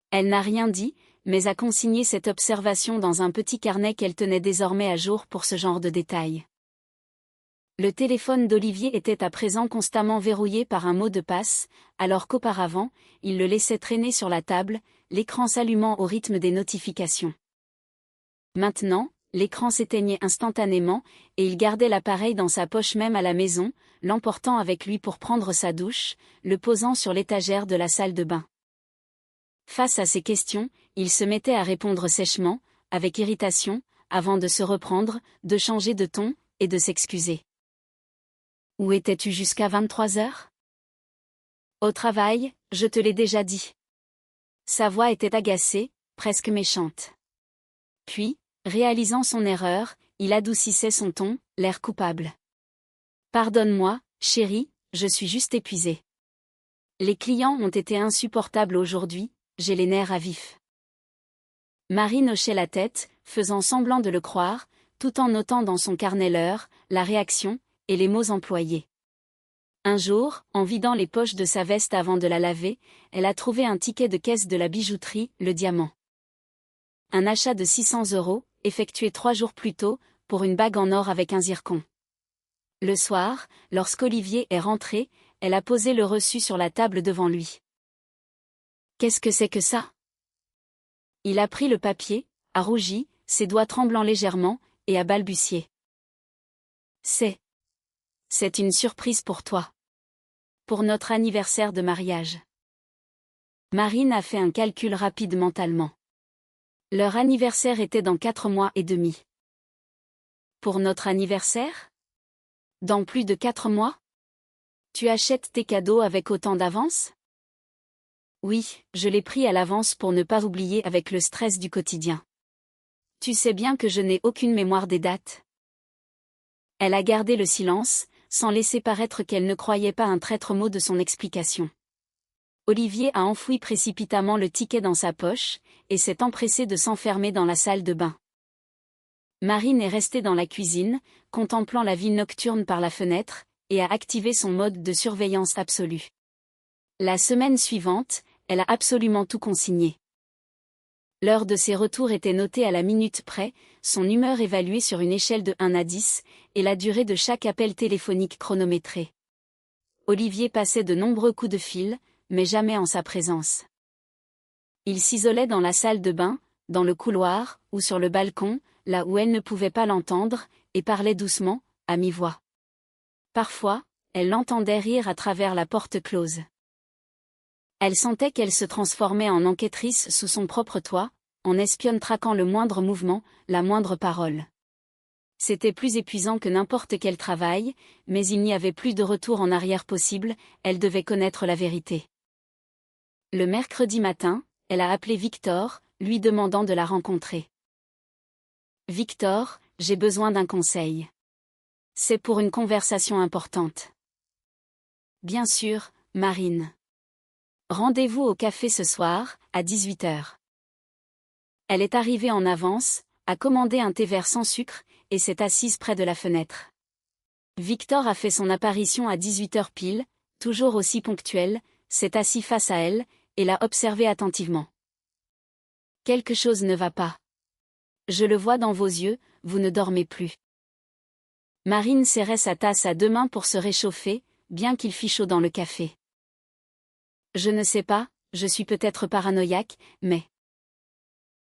Elle n'a rien dit, mais a consigné cette observation dans un petit carnet qu'elle tenait désormais à jour pour ce genre de détails. Le téléphone d'Olivier était à présent constamment verrouillé par un mot de passe, alors qu'auparavant, il le laissait traîner sur la table, l'écran s'allumant au rythme des notifications. Maintenant, l'écran s'éteignait instantanément, et il gardait l'appareil dans sa poche même à la maison, l'emportant avec lui pour prendre sa douche, le posant sur l'étagère de la salle de bain. Face à ces questions, il se mettait à répondre sèchement, avec irritation, avant de se reprendre, de changer de ton, et de s'excuser. « Où étais-tu jusqu'à 23 h ? » ?»« Au travail, je te l'ai déjà dit. » Sa voix était agacée, presque méchante. Puis, réalisant son erreur, il adoucissait son ton, l'air coupable. « Pardonne-moi, chérie, je suis juste épuisé. Les clients ont été insupportables aujourd'hui, j'ai les nerfs à vif. » Marine hochait la tête, faisant semblant de le croire, tout en notant dans son carnet l'heure, la réaction, et les mots employés. Un jour, en vidant les poches de sa veste avant de la laver, elle a trouvé un ticket de caisse de la bijouterie, le Diamant. Un achat de 600 €, effectué 3 jours plus tôt, pour une bague en or avec un zircon. Le soir, lorsqu'Olivier est rentré, elle a posé le reçu sur la table devant lui. Qu'est-ce que c'est que ça? Il a pris le papier, a rougi, ses doigts tremblant légèrement, et a balbutié. C'est une surprise pour toi. Pour notre anniversaire de mariage. Marine a fait un calcul rapide mentalement. Leur anniversaire était dans 4 mois et demi. Pour notre anniversaire? Dans plus de 4 mois? Tu achètes tes cadeaux avec autant d'avance? Oui, je l'ai pris à l'avance pour ne pas oublier avec le stress du quotidien. Tu sais bien que je n'ai aucune mémoire des dates. Elle a gardé le silence, sans laisser paraître qu'elle ne croyait pas un traître mot de son explication. Olivier a enfoui précipitamment le ticket dans sa poche, et s'est empressé de s'enfermer dans la salle de bain. Marine est restée dans la cuisine, contemplant la vie nocturne par la fenêtre, et a activé son mode de surveillance absolue. La semaine suivante, elle a absolument tout consigné. L'heure de ses retours était notée à la minute près, son humeur évaluée sur une échelle de 1 à 10, et la durée de chaque appel téléphonique chronométrée. Olivier passait de nombreux coups de fil, mais jamais en sa présence. Il s'isolait dans la salle de bain, dans le couloir, ou sur le balcon, là où elle ne pouvait pas l'entendre, et parlait doucement, à mi-voix. Parfois, elle l'entendait rire à travers la porte close. Elle sentait qu'elle se transformait en enquêtrice sous son propre toit, en espionne traquant le moindre mouvement, la moindre parole. C'était plus épuisant que n'importe quel travail, mais il n'y avait plus de retour en arrière possible, elle devait connaître la vérité. Le mercredi matin, elle a appelé Victor, lui demandant de la rencontrer. « Victor, j'ai besoin d'un conseil. C'est pour une conversation importante. » « Bien sûr, Marine. Rendez-vous au café ce soir, à 18 h. » Elle est arrivée en avance, a commandé un thé vert sans sucre, et s'est assise près de la fenêtre. Victor a fait son apparition à 18 h pile, toujours aussi ponctuel, s'est assis face à elle, et l'a observée attentivement. « Quelque chose ne va pas. Je le vois dans vos yeux, vous ne dormez plus. » Marine serrait sa tasse à 2 mains pour se réchauffer, bien qu'il fît chaud dans le café. « Je ne sais pas, je suis peut-être paranoïaque, mais... »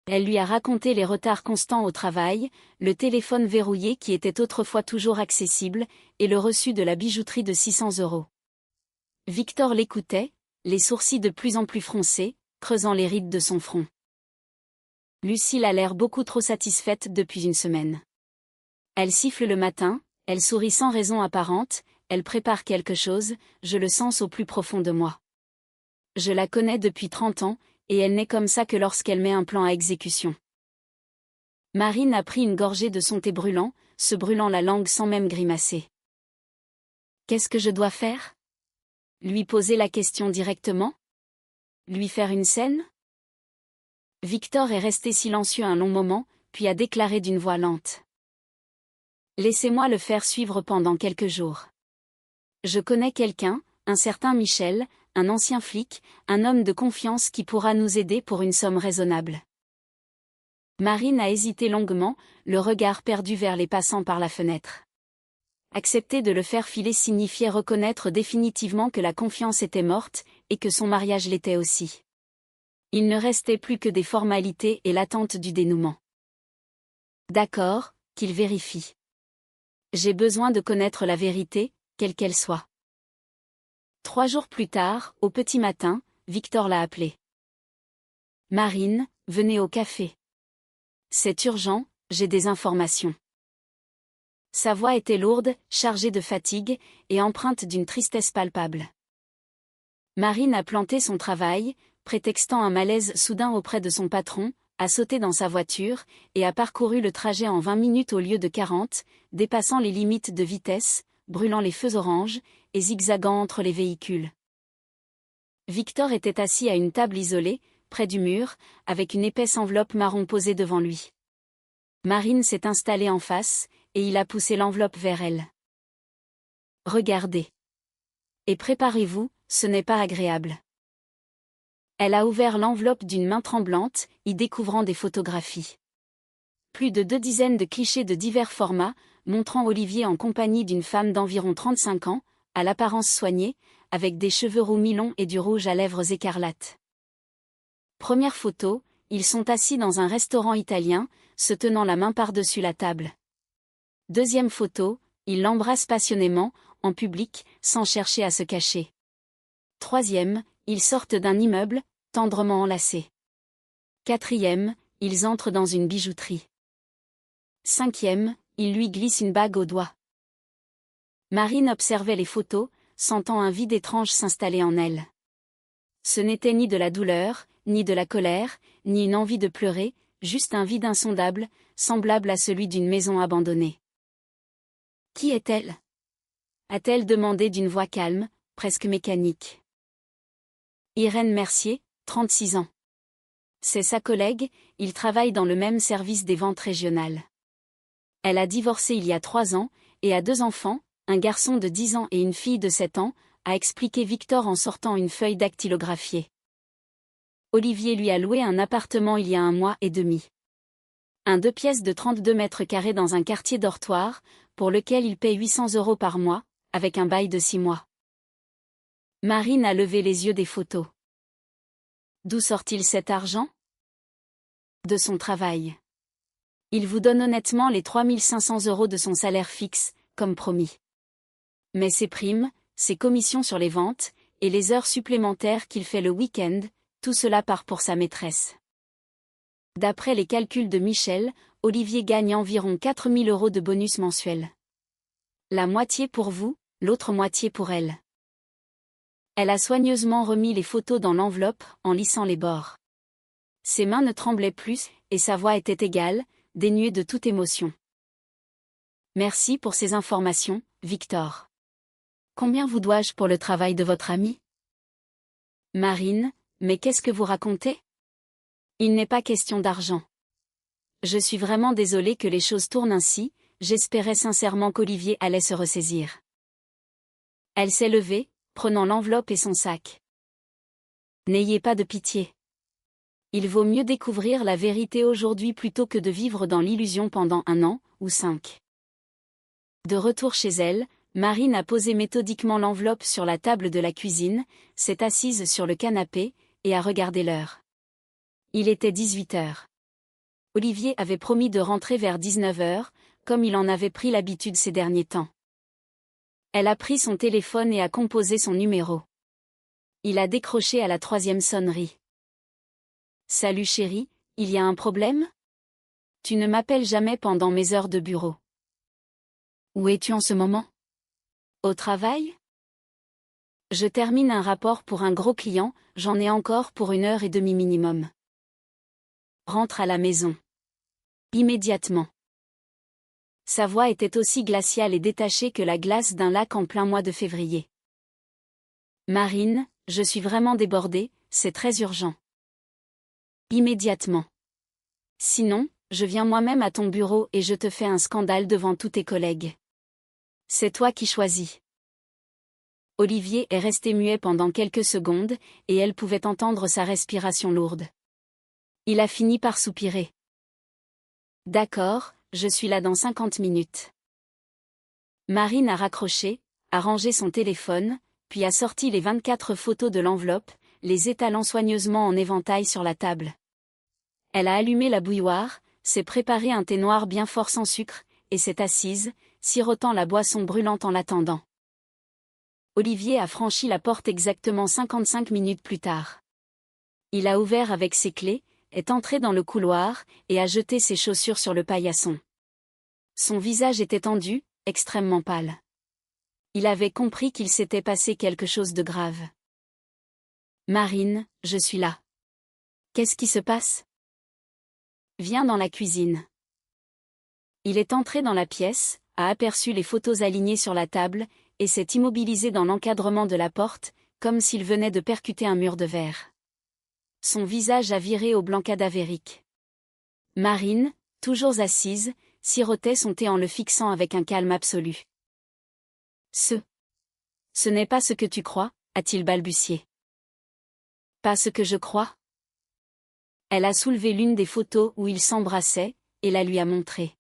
Elle lui a raconté les retards constants au travail, le téléphone verrouillé qui était autrefois toujours accessible, et le reçu de la bijouterie de 600 €. Victor l'écoutait, les sourcils de plus en plus froncés, creusant les rides de son front. Lucille a l'air beaucoup trop satisfaite depuis une semaine. Elle siffle le matin, elle sourit sans raison apparente, elle prépare quelque chose, je le sens au plus profond de moi. Je la connais depuis 30 ans, et elle n'est comme ça que lorsqu'elle met un plan à exécution. Marine a pris une gorgée de son thé brûlant, se brûlant la langue sans même grimacer. Qu'est-ce que je dois faire? Lui poser la question directement? Lui faire une scène? Victor est resté silencieux un long moment, puis a déclaré d'une voix lente. Laissez-moi le faire suivre pendant quelques jours. Je connais quelqu'un, un certain Michel, un ancien flic, un homme de confiance qui pourra nous aider pour une somme raisonnable. Marine a hésité longuement, le regard perdu vers les passants par la fenêtre. Accepter de le faire filer signifiait reconnaître définitivement que la confiance était morte, et que son mariage l'était aussi. Il ne restait plus que des formalités et l'attente du dénouement. D'accord, qu'il vérifie. J'ai besoin de connaître la vérité, quelle qu'elle soit. 3 jours plus tard, au petit matin, Victor l'a appelée. « Marine, venez au café. C'est urgent, j'ai des informations. » Sa voix était lourde, chargée de fatigue, et empreinte d'une tristesse palpable. Marine a planté son travail, prétextant un malaise soudain auprès de son patron, a sauté dans sa voiture, et a parcouru le trajet en 20 minutes au lieu de 40, dépassant les limites de vitesse, brûlant les feux oranges, et zigzagant entre les véhicules. Victor était assis à une table isolée, près du mur, avec une épaisse enveloppe marron posée devant lui. Marine s'est installée en face, et il a poussé l'enveloppe vers elle. « Regardez. Et préparez-vous, ce n'est pas agréable. Elle a ouvert l'enveloppe d'une main tremblante, y découvrant des photographies. Plus de 2 dizaines de clichés de divers formats, montrant Olivier en compagnie d'une femme d'environ 35 ans, à l'apparence soignée, avec des cheveux roux mi-longs et du rouge à lèvres écarlates. Première photo, ils sont assis dans un restaurant italien, se tenant la main par-dessus la table. Deuxième photo, ils l'embrassent passionnément, en public, sans chercher à se cacher. Troisième, ils sortent d'un immeuble, tendrement enlacés. Quatrième, ils entrent dans une bijouterie. Cinquième, il lui glisse une bague au doigt. Marine observait les photos, sentant un vide étrange s'installer en elle. Ce n'était ni de la douleur, ni de la colère, ni une envie de pleurer, juste un vide insondable, semblable à celui d'une maison abandonnée. Qui est-elle ? A-t-elle demandé d'une voix calme, presque mécanique. Irène Mercier, 36 ans. C'est sa collègue, il travaille dans le même service des ventes régionales. Elle a divorcé il y a 3 ans, et a 2 enfants, un garçon de 10 ans et une fille de 7 ans, a expliqué Victor en sortant une feuille dactylographiée. Olivier lui a loué un appartement il y a 1 mois et demi. Un 2 pièces de 32 mètres carrés dans un quartier dortoir, pour lequel il paie 800 € par mois, avec un bail de 6 mois. Marine a levé les yeux des photos. D'où sort-il cet argent ? De son travail. Il vous donne honnêtement les 3500 € de son salaire fixe, comme promis. Mais ses primes, ses commissions sur les ventes, et les heures supplémentaires qu'il fait le week-end, tout cela part pour sa maîtresse. D'après les calculs de Michel, Olivier gagne environ 4000 € de bonus mensuel. La moitié pour vous, l'autre moitié pour elle. Elle a soigneusement remis les photos dans l'enveloppe, en lissant les bords. Ses mains ne tremblaient plus, et sa voix était égale, dénuée de toute émotion. Merci pour ces informations, Victor. Combien vous dois-je pour le travail de votre ami ? Marine, mais qu'est-ce que vous racontez ? Il n'est pas question d'argent. Je suis vraiment désolée que les choses tournent ainsi, j'espérais sincèrement qu'Olivier allait se ressaisir. Elle s'est levée, prenant l'enveloppe et son sac. N'ayez pas de pitié. Il vaut mieux découvrir la vérité aujourd'hui plutôt que de vivre dans l'illusion pendant 1 an, ou 5. De retour chez elle, Marine a posé méthodiquement l'enveloppe sur la table de la cuisine, s'est assise sur le canapé, et a regardé l'heure. Il était 18 h. Olivier avait promis de rentrer vers 19 h, comme il en avait pris l'habitude ces derniers temps. Elle a pris son téléphone et a composé son numéro. Il a décroché à la 3e sonnerie. « Salut chérie, il y a un problème ? Tu ne m'appelles jamais pendant mes heures de bureau. Où es-tu en ce moment ? Au travail ? Je termine un rapport pour un gros client, j'en ai encore pour 1h30 minimum. Rentre à la maison. Immédiatement. » Sa voix était aussi glaciale et détachée que la glace d'un lac en plein mois de février. Marine, je suis vraiment débordée, c'est très urgent. Immédiatement. Sinon, je viens moi-même à ton bureau et je te fais un scandale devant tous tes collègues. C'est toi qui choisis. Olivier est resté muet pendant quelques secondes, et elle pouvait entendre sa respiration lourde. Il a fini par soupirer. D'accord, je suis là dans 50 minutes. Marine a raccroché, a rangé son téléphone, puis a sorti les 24 photos de l'enveloppe, les étalant soigneusement en éventail sur la table. Elle a allumé la bouilloire, s'est préparé un thé noir bien fort sans sucre, et s'est assise, sirotant la boisson brûlante en l'attendant. Olivier a franchi la porte exactement 55 minutes plus tard. Il a ouvert avec ses clés, est entré dans le couloir, et a jeté ses chaussures sur le paillasson. Son visage était tendu, extrêmement pâle. Il avait compris qu'il s'était passé quelque chose de grave. Marine, je suis là. Qu'est-ce qui se passe ? Viens dans la cuisine. Il est entré dans la pièce, a aperçu les photos alignées sur la table, et s'est immobilisé dans l'encadrement de la porte, comme s'il venait de percuter un mur de verre. Son visage a viré au blanc cadavérique. Marine, toujours assise, sirotait son thé en le fixant avec un calme absolu. Ce n'est pas ce que tu crois, a-t-il balbutié. Pas ce que je crois? Elle a soulevé l'une des photos où ils s'embrassaient, et la lui a montrée.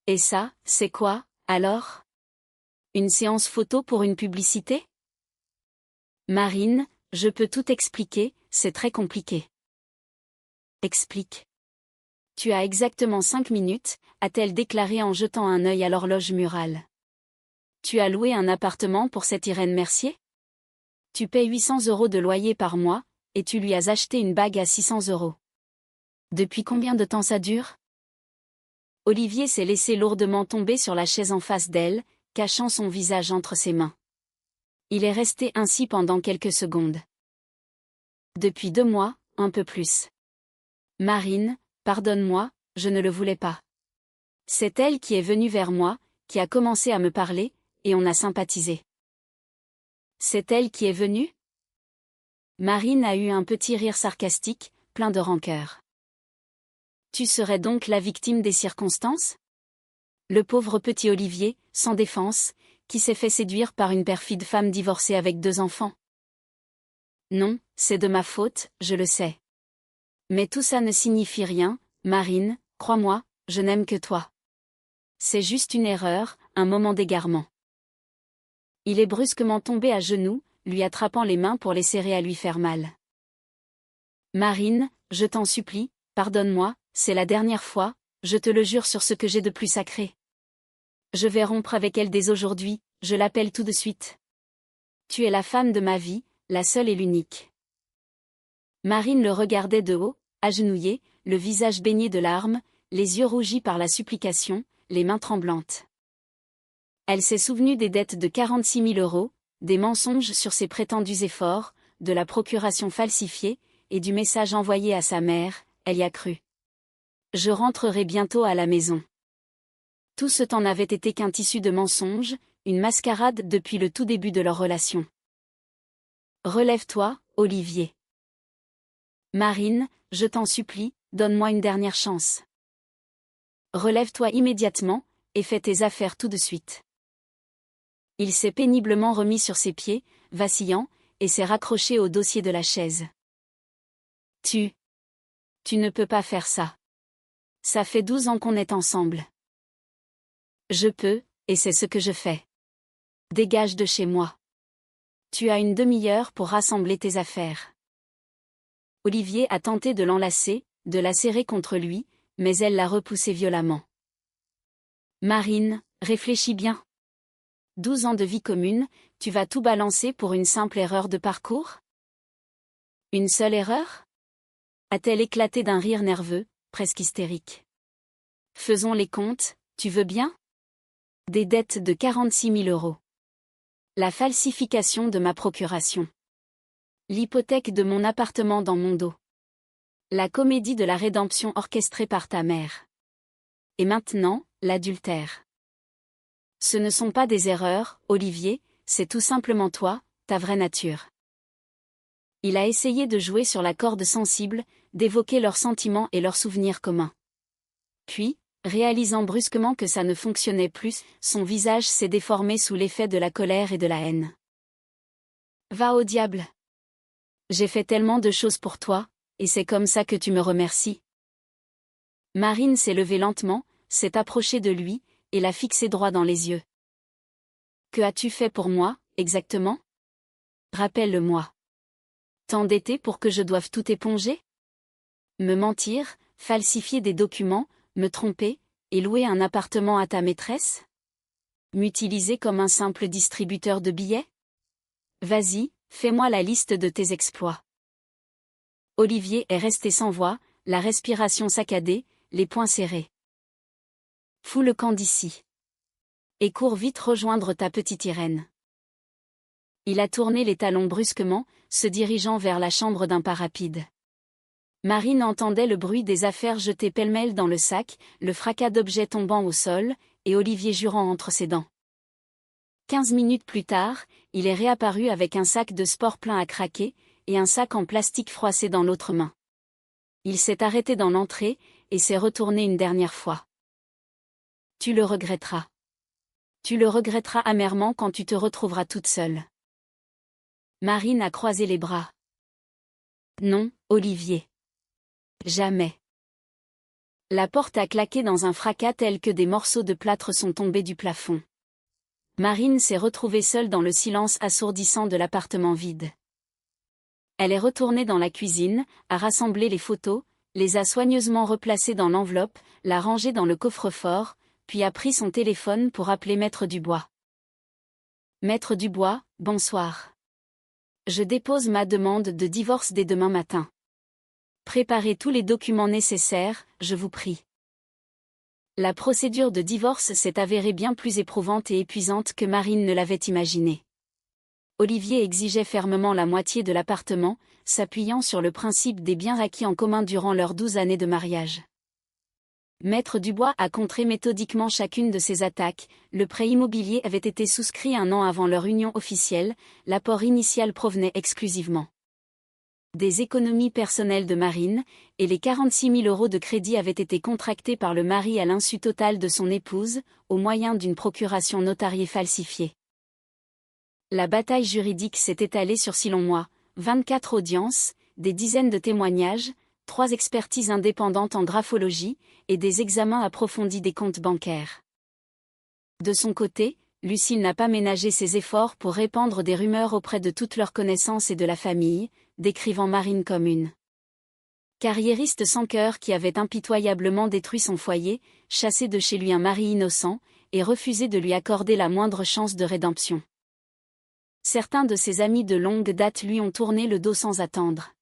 Et ça, c'est quoi, alors? Une séance photo pour une publicité? Marine, je peux tout expliquer, c'est très compliqué. Explique. Tu as exactement 5 minutes, a-t-elle déclaré en jetant un œil à l'horloge murale. Tu as loué un appartement pour cette Irène Mercier? Tu paies 800 € de loyer par mois, et tu lui as acheté une bague à 600 €. Depuis combien de temps ça dure? Olivier s'est laissé lourdement tomber sur la chaise en face d'elle, cachant son visage entre ses mains. Il est resté ainsi pendant quelques secondes. Depuis 2 mois, un peu plus. Marine, pardonne-moi, je ne le voulais pas. C'est elle qui est venue vers moi, qui a commencé à me parler, et on a sympathisé. C'est elle qui est venue? Marine a eu un petit rire sarcastique, plein de rancœur. Tu serais donc la victime des circonstances? Le pauvre petit Olivier, sans défense, qui s'est fait séduire par une perfide femme divorcée avec 2 enfants. Non, c'est de ma faute, je le sais. Mais tout ça ne signifie rien, Marine, crois-moi, je n'aime que toi. C'est juste une erreur, un moment d'égarement. Il est brusquement tombé à genoux, lui attrapant les mains pour les serrer à lui faire mal. Marine, je t'en supplie, pardonne-moi, c'est la dernière fois, je te le jure sur ce que j'ai de plus sacré. Je vais rompre avec elle dès aujourd'hui, je l'appelle tout de suite. Tu es la femme de ma vie, la seule et l'unique. Marine le regardait de haut, agenouillée, le visage baigné de larmes, les yeux rougis par la supplication, les mains tremblantes. Elle s'est souvenue des dettes de 46 000 €, des mensonges sur ses prétendus efforts, de la procuration falsifiée, et du message envoyé à sa mère, elle y a cru. Je rentrerai bientôt à la maison. Tout ce temps n'avait été qu'un tissu de mensonges, une mascarade depuis le tout début de leur relation. Relève-toi, Olivier. Marine, je t'en supplie, donne-moi une dernière chance. Relève-toi immédiatement, et fais tes affaires tout de suite. Il s'est péniblement remis sur ses pieds, vacillant, et s'est raccroché au dossier de la chaise. Tu ne peux pas faire ça. Ça fait 12 ans qu'on est ensemble. Je peux, et c'est ce que je fais. Dégage de chez moi. Tu as une demi-heure pour rassembler tes affaires. Olivier a tenté de l'enlacer, de la serrer contre lui, mais elle l'a repoussé violemment. Marine, réfléchis bien. 12 ans de vie commune, tu vas tout balancer pour une simple erreur de parcours? Une seule erreur? A-t-elle éclaté d'un rire nerveux, presque hystérique. Faisons les comptes, tu veux bien? Des dettes de 46 000 €. La falsification de ma procuration. L'hypothèque de mon appartement dans mon dos. La comédie de la rédemption orchestrée par ta mère. Et maintenant, l'adultère. Ce ne sont pas des erreurs, Olivier, c'est tout simplement toi, ta vraie nature. Il a essayé de jouer sur la corde sensible, d'évoquer leurs sentiments et leurs souvenirs communs. Puis, réalisant brusquement que ça ne fonctionnait plus, son visage s'est déformé sous l'effet de la colère et de la haine. Va au diable. J'ai fait tellement de choses pour toi, et c'est comme ça que tu me remercies. Marine s'est levée lentement, s'est approchée de lui, et l'a fixé droit dans les yeux. Que as-tu fait pour moi, exactement? Rappelle-le-moi. T'endetter pour que je doive tout éponger? Me mentir, falsifier des documents, me tromper, et louer un appartement à ta maîtresse? M'utiliser comme un simple distributeur de billets? Vas-y, fais-moi la liste de tes exploits. Olivier est resté sans voix, la respiration saccadée, les poings serrés. Fous le camp d'ici. Et cours vite rejoindre ta petite Irène. Il a tourné les talons brusquement, se dirigeant vers la chambre d'un pas rapide. Marine entendait le bruit des affaires jetées pêle-mêle dans le sac, le fracas d'objets tombant au sol, et Olivier jurant entre ses dents. 15 minutes plus tard, il est réapparu avec un sac de sport plein à craquer, et un sac en plastique froissé dans l'autre main. Il s'est arrêté dans l'entrée, et s'est retourné une dernière fois. Tu le regretteras. Tu le regretteras amèrement quand tu te retrouveras toute seule. Marine a croisé les bras. Non, Olivier. Jamais. La porte a claqué dans un fracas tel que des morceaux de plâtre sont tombés du plafond. Marine s'est retrouvée seule dans le silence assourdissant de l'appartement vide. Elle est retournée dans la cuisine, a rassemblé les photos, les a soigneusement replacées dans l'enveloppe, l'a rangée dans le coffre-fort, puis a pris son téléphone pour appeler Maître Dubois. Maître Dubois, bonsoir. Je dépose ma demande de divorce dès demain matin. Préparez tous les documents nécessaires, je vous prie. La procédure de divorce s'est avérée bien plus éprouvante et épuisante que Marine ne l'avait imaginé. Olivier exigeait fermement la moitié de l'appartement, s'appuyant sur le principe des biens acquis en commun durant leurs 12 années de mariage. Maître Dubois a contré méthodiquement chacune de ces attaques. Le prêt immobilier avait été souscrit 1 an avant leur union officielle, l'apport initial provenait exclusivement des économies personnelles de Marine, et les 46 000 € de crédit avaient été contractés par le mari à l'insu totale de son épouse, au moyen d'une procuration notariée falsifiée. La bataille juridique s'est étalée sur 6 longs mois, 24 audiences, des dizaines de témoignages, 3 expertises indépendantes en graphologie, et des examens approfondis des comptes bancaires. De son côté, Lucille n'a pas ménagé ses efforts pour répandre des rumeurs auprès de toutes leurs connaissances et de la famille, décrivant Marine comme une carriériste sans cœur qui avait impitoyablement détruit son foyer, chassé de chez lui un mari innocent, et refusé de lui accorder la moindre chance de rédemption. Certains de ses amis de longue date lui ont tourné le dos sans attendre.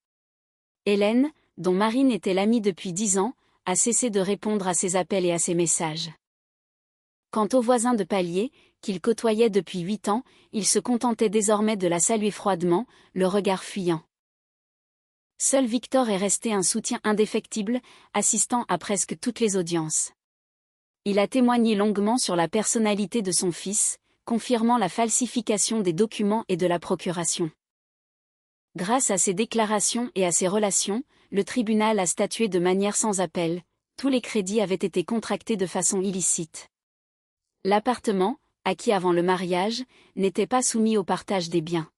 Hélène, dont Marine était l'amie depuis 10 ans, a cessé de répondre à ses appels et à ses messages. Quant au voisin de palier, qu'il côtoyait depuis 8 ans, il se contentait désormais de la saluer froidement, le regard fuyant. Seul Victor est resté un soutien indéfectible, assistant à presque toutes les audiences. Il a témoigné longuement sur la personnalité de son fils, confirmant la falsification des documents et de la procuration. Grâce à ses déclarations et à ses relations, le tribunal a statué de manière sans appel, tous les crédits avaient été contractés de façon illicite. L'appartement, acquis avant le mariage, n'était pas soumis au partage des biens.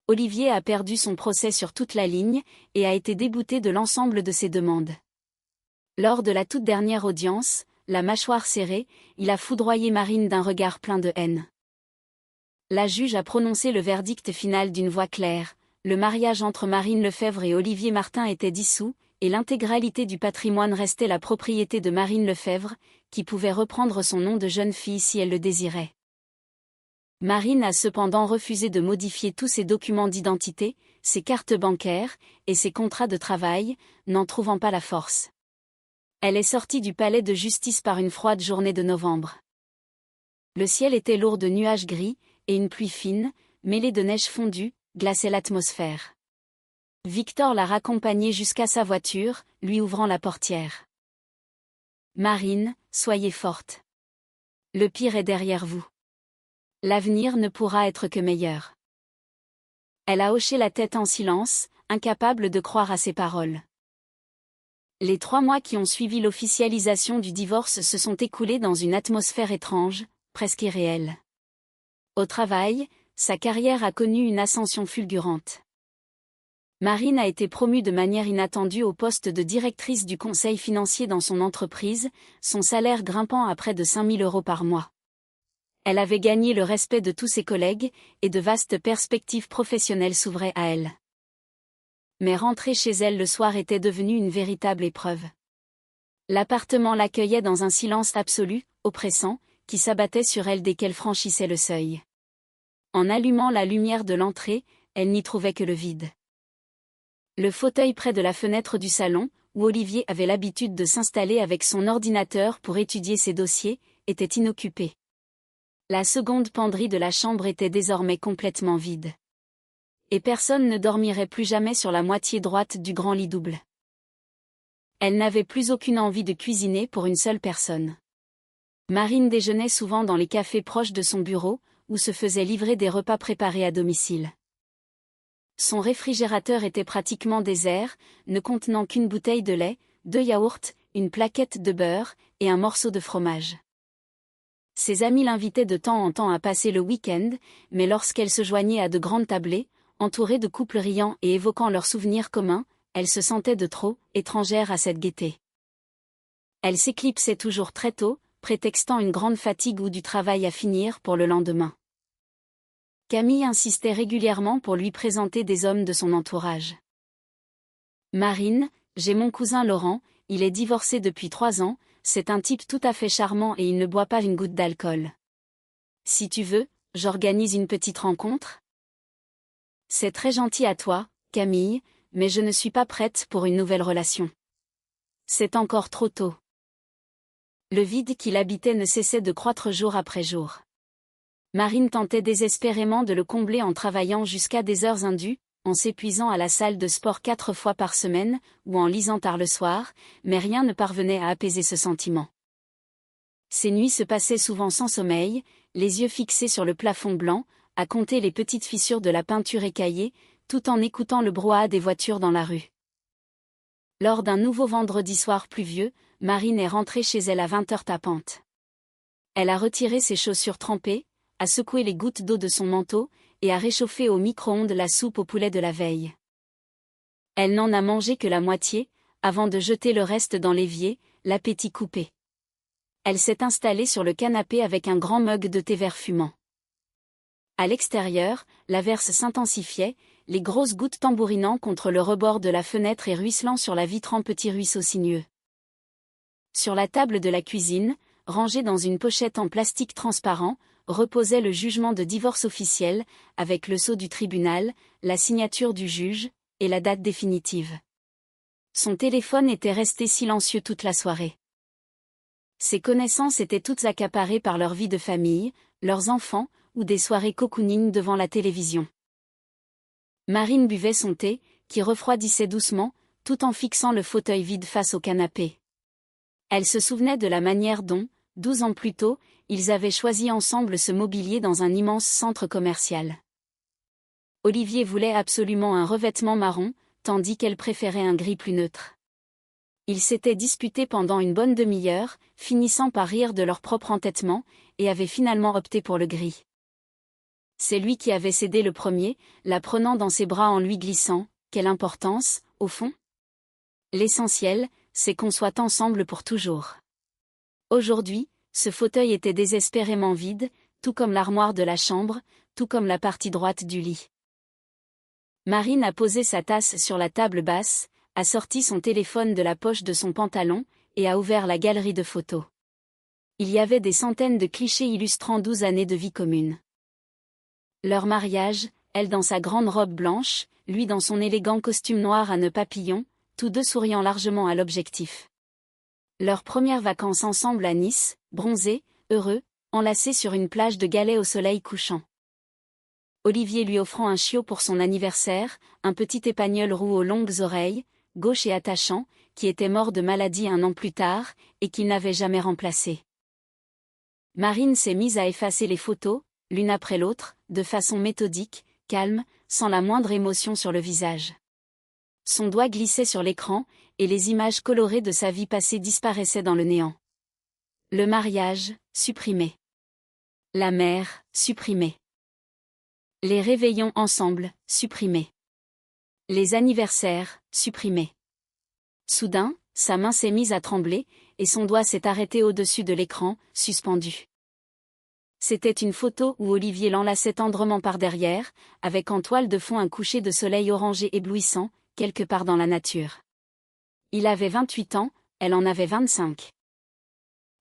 Olivier a perdu son procès sur toute la ligne, et a été débouté de l'ensemble de ses demandes. Lors de la toute dernière audience, la mâchoire serrée, il a foudroyé Marine d'un regard plein de haine. La juge a prononcé le verdict final d'une voix claire. Le mariage entre Marine Lefebvre et Olivier Martin était dissous, et l'intégralité du patrimoine restait la propriété de Marine Lefebvre, qui pouvait reprendre son nom de jeune fille si elle le désirait. Marine a cependant refusé de modifier tous ses documents d'identité, ses cartes bancaires, et ses contrats de travail, n'en trouvant pas la force. Elle est sortie du palais de justice par une froide journée de novembre. Le ciel était lourd de nuages gris, et une pluie fine, mêlée de neige fondue, glaçait l'atmosphère. Victor l'a raccompagnée jusqu'à sa voiture, lui ouvrant la portière. « Marine, soyez forte. Le pire est derrière vous. L'avenir ne pourra être que meilleur. » Elle a hoché la tête en silence, incapable de croire à ses paroles. Les 3 mois qui ont suivi l'officialisation du divorce se sont écoulés dans une atmosphère étrange, presque irréelle. Au travail, sa carrière a connu une ascension fulgurante. Marine a été promue de manière inattendue au poste de directrice du conseil financier dans son entreprise, son salaire grimpant à près de 5 000 € par mois. Elle avait gagné le respect de tous ses collègues, et de vastes perspectives professionnelles s'ouvraient à elle. Mais rentrer chez elle le soir était devenu une véritable épreuve. L'appartement l'accueillait dans un silence absolu, oppressant, qui s'abattait sur elle dès qu'elle franchissait le seuil. En allumant la lumière de l'entrée, elle n'y trouvait que le vide. Le fauteuil près de la fenêtre du salon, où Olivier avait l'habitude de s'installer avec son ordinateur pour étudier ses dossiers, était inoccupé. La seconde penderie de la chambre était désormais complètement vide. Et personne ne dormirait plus jamais sur la moitié droite du grand lit double. Elle n'avait plus aucune envie de cuisiner pour une seule personne. Marine déjeunait souvent dans les cafés proches de son bureau, où se faisaient livrer des repas préparés à domicile. Son réfrigérateur était pratiquement désert, ne contenant qu'une bouteille de lait, 2 yaourts, une plaquette de beurre, et un morceau de fromage. Ses amis l'invitaient de temps en temps à passer le week-end, mais lorsqu'elle se joignait à de grandes tablées, entourée de couples riants et évoquant leurs souvenirs communs, elle se sentait de trop étrangère à cette gaieté. Elle s'éclipsait toujours très tôt, prétextant une grande fatigue ou du travail à finir pour le lendemain. Camille insistait régulièrement pour lui présenter des hommes de son entourage. Marine, j'ai mon cousin Laurent, il est divorcé depuis 3 ans, c'est un type tout à fait charmant et il ne boit pas une goutte d'alcool. Si tu veux, j'organise une petite rencontre. C'est très gentil à toi, Camille, mais je ne suis pas prête pour une nouvelle relation. C'est encore trop tôt. Le vide qui l'habitait ne cessait de croître jour après jour. Marine tentait désespérément de le combler en travaillant jusqu'à des heures indues, en s'épuisant à la salle de sport 4 fois par semaine, ou en lisant tard le soir, mais rien ne parvenait à apaiser ce sentiment. Ses nuits se passaient souvent sans sommeil, les yeux fixés sur le plafond blanc, à compter les petites fissures de la peinture écaillée, tout en écoutant le brouhaha des voitures dans la rue. Lors d'un nouveau vendredi soir pluvieux, Marine est rentrée chez elle à 20h tapante. Elle a retiré ses chaussures trempées, a secoué les gouttes d'eau de son manteau, et a réchauffé au micro-ondes la soupe au poulet de la veille. Elle n'en a mangé que la moitié, avant de jeter le reste dans l'évier, l'appétit coupé. Elle s'est installée sur le canapé avec un grand mug de thé vert fumant. À l'extérieur, l'averse s'intensifiait, les grosses gouttes tambourinant contre le rebord de la fenêtre et ruisselant sur la vitre en petits ruisseaux sinueux. Sur la table de la cuisine, rangée dans une pochette en plastique transparent, reposait le jugement de divorce officiel, avec le sceau du tribunal, la signature du juge, et la date définitive. Son téléphone était resté silencieux toute la soirée. Ses connaissances étaient toutes accaparées par leur vie de famille, leurs enfants, ou des soirées cocooning devant la télévision. Marine buvait son thé, qui refroidissait doucement, tout en fixant le fauteuil vide face au canapé. Elle se souvenait de la manière dont, 12 ans plus tôt, ils avaient choisi ensemble ce mobilier dans un immense centre commercial. Olivier voulait absolument un revêtement marron, tandis qu'elle préférait un gris plus neutre. Ils s'étaient disputés pendant une bonne demi-heure, finissant par rire de leur propre entêtement, et avaient finalement opté pour le gris. C'est lui qui avait cédé le premier, la prenant dans ses bras en lui glissant, quelle importance, au fond ? L'essentiel, c'est qu'on soit ensemble pour toujours. Aujourd'hui, ce fauteuil était désespérément vide, tout comme l'armoire de la chambre, tout comme la partie droite du lit. Marine a posé sa tasse sur la table basse, a sorti son téléphone de la poche de son pantalon, et a ouvert la galerie de photos. Il y avait des centaines de clichés illustrant 12 années de vie commune. Leur mariage, elle dans sa grande robe blanche, lui dans son élégant costume noir à nœuds papillons, tous deux souriant largement à l'objectif. Leurs premières vacances ensemble à Nice, bronzés, heureux, enlacés sur une plage de galets au soleil couchant. Olivier lui offrant un chiot pour son anniversaire, un petit épagnol roux aux longues oreilles, gauche et attachant, qui était mort de maladie 1 an plus tard, et qu'il n'avait jamais remplacé. Marine s'est mise à effacer les photos, l'une après l'autre, de façon méthodique, calme, sans la moindre émotion sur le visage. Son doigt glissait sur l'écran, et les images colorées de sa vie passée disparaissaient dans le néant. Le mariage, supprimé. La mère, supprimée. Les réveillons ensemble, supprimés. Les anniversaires, supprimés. Soudain, sa main s'est mise à trembler, et son doigt s'est arrêté au-dessus de l'écran, suspendu. C'était une photo où Olivier l'enlaçait tendrement par derrière, avec en toile de fond un coucher de soleil orangé éblouissant, quelque part dans la nature. Il avait 28 ans, elle en avait 25.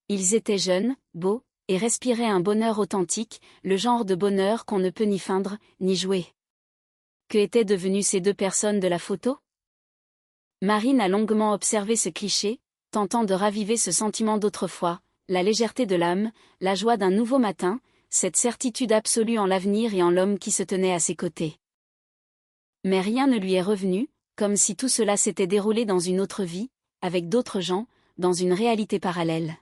Ils étaient jeunes, beaux, et respiraient un bonheur authentique, le genre de bonheur qu'on ne peut ni feindre, ni jouer. Que étaient devenues ces deux personnes de la photo ? Marine a longuement observé ce cliché, tentant de raviver ce sentiment d'autrefois, la légèreté de l'âme, la joie d'un nouveau matin, cette certitude absolue en l'avenir et en l'homme qui se tenait à ses côtés. Mais rien ne lui est revenu, comme si tout cela s'était déroulé dans une autre vie, avec d'autres gens, dans une réalité parallèle.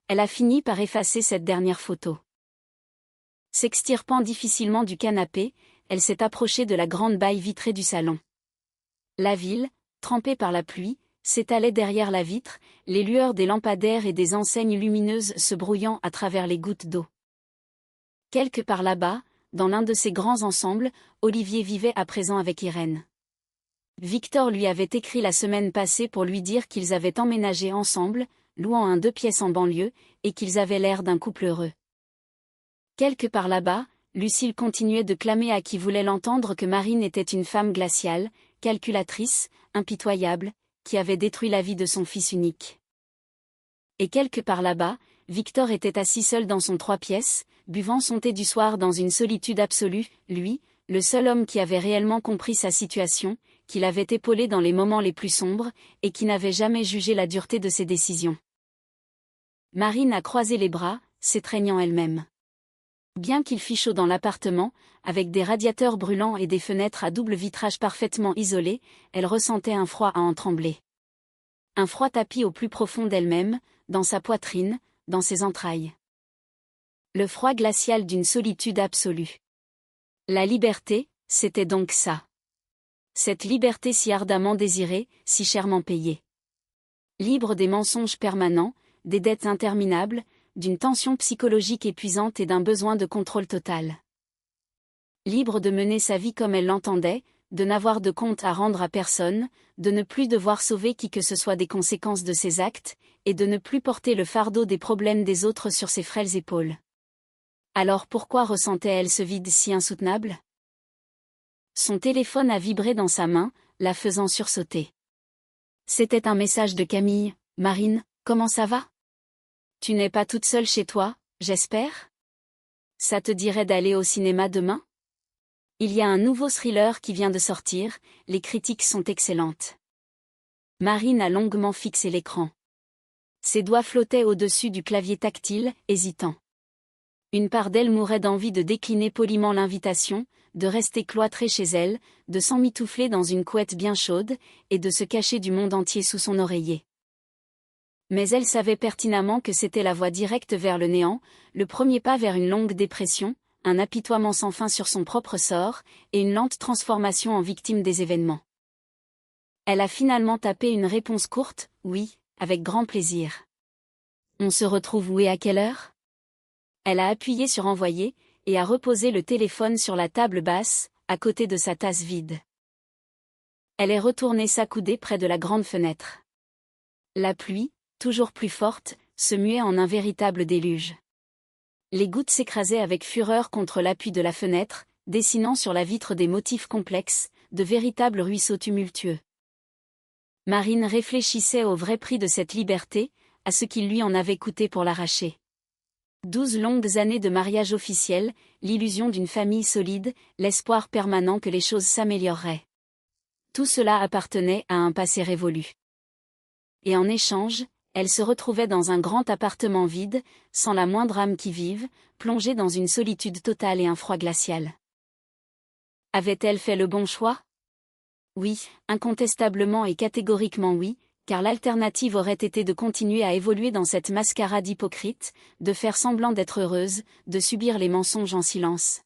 Elle a fini par effacer cette dernière photo. S'extirpant difficilement du canapé, elle s'est approchée de la grande baille vitrée du salon. La ville, trempée par la pluie, s'étalait derrière la vitre, les lueurs des lampadaires et des enseignes lumineuses se brouillant à travers les gouttes d'eau. Quelque part là-bas, dans l'un de ces grands ensembles, Olivier vivait à présent avec Irène. Victor lui avait écrit la semaine passée pour lui dire qu'ils avaient emménagé ensemble, louant un 2 pièces en banlieue, et qu'ils avaient l'air d'un couple heureux. Quelque part là-bas, Lucille continuait de clamer à qui voulait l'entendre que Marine était une femme glaciale, calculatrice, impitoyable, qui avait détruit la vie de son fils unique. Et quelque part là-bas, Victor était assis seul dans son 3 pièces, buvant son thé du soir dans une solitude absolue, lui, le seul homme qui avait réellement compris sa situation, qui l'avait épaulé dans les moments les plus sombres, et qui n'avait jamais jugé la dureté de ses décisions. Marine a croisé les bras, s'étreignant elle-même. Bien qu'il fît chaud dans l'appartement, avec des radiateurs brûlants et des fenêtres à double vitrage parfaitement isolées, elle ressentait un froid à en trembler. Un froid tapis au plus profond d'elle-même, dans sa poitrine, dans ses entrailles. Le froid glacial d'une solitude absolue. La liberté, c'était donc ça. Cette liberté si ardemment désirée, si chèrement payée. Libre des mensonges permanents, des dettes interminables, d'une tension psychologique épuisante et d'un besoin de contrôle total. Libre de mener sa vie comme elle l'entendait, de n'avoir de compte à rendre à personne, de ne plus devoir sauver qui que ce soit des conséquences de ses actes, et de ne plus porter le fardeau des problèmes des autres sur ses frêles épaules. Alors pourquoi ressentait-elle ce vide si insoutenable ? Son téléphone a vibré dans sa main, la faisant sursauter. C'était un message de Camille. « Marine, comment ça va ? Tu n'es pas toute seule chez toi, j'espère ? Ça te dirait d'aller au cinéma demain ? Il y a un nouveau thriller qui vient de sortir, les critiques sont excellentes. » Marine a longuement fixé l'écran. Ses doigts flottaient au-dessus du clavier tactile, hésitant. Une part d'elle mourait d'envie de décliner poliment l'invitation, de rester cloîtrée chez elle, de s'emmitoufler dans une couette bien chaude, et de se cacher du monde entier sous son oreiller. Mais elle savait pertinemment que c'était la voie directe vers le néant, le premier pas vers une longue dépression, un apitoiement sans fin sur son propre sort, et une lente transformation en victime des événements. Elle a finalement tapé une réponse courte, « Oui, avec grand plaisir. » On se retrouve où et à quelle heure ? Elle a appuyé sur envoyer, et a reposé le téléphone sur la table basse, à côté de sa tasse vide. Elle est retournée s'accouder près de la grande fenêtre. La pluie, toujours plus forte, se muait en un véritable déluge. Les gouttes s'écrasaient avec fureur contre l'appui de la fenêtre, dessinant sur la vitre des motifs complexes, de véritables ruisseaux tumultueux. Marine réfléchissait au vrai prix de cette liberté, à ce qu'il lui en avait coûté pour l'arracher. 12 longues années de mariage officiel, l'illusion d'une famille solide, l'espoir permanent que les choses s'amélioreraient. Tout cela appartenait à un passé révolu. Et en échange, elle se retrouvait dans un grand appartement vide, sans la moindre âme qui vive, plongée dans une solitude totale et un froid glacial. Avait-elle fait le bon choix ? Oui, incontestablement et catégoriquement oui, car l'alternative aurait été de continuer à évoluer dans cette mascarade hypocrite, de faire semblant d'être heureuse, de subir les mensonges en silence.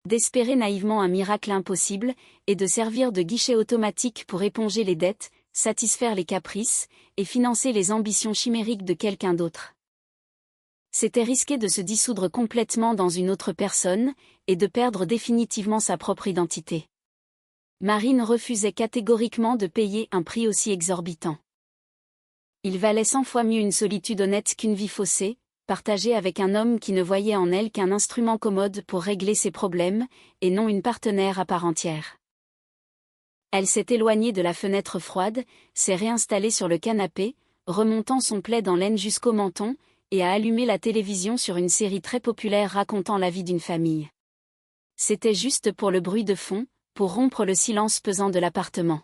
D'espérer naïvement un miracle impossible, et de servir de guichet automatique pour éponger les dettes, satisfaire les caprices, et financer les ambitions chimériques de quelqu'un d'autre. C'était risquer de se dissoudre complètement dans une autre personne, et de perdre définitivement sa propre identité. Marine refusait catégoriquement de payer un prix aussi exorbitant. Il valait 100 fois mieux une solitude honnête qu'une vie faussée, partagée avec un homme qui ne voyait en elle qu'un instrument commode pour régler ses problèmes, et non une partenaire à part entière. Elle s'est éloignée de la fenêtre froide, s'est réinstallée sur le canapé, remontant son plaid en laine jusqu'au menton, et a allumé la télévision sur une série très populaire racontant la vie d'une famille. C'était juste pour le bruit de fond, pour rompre le silence pesant de l'appartement.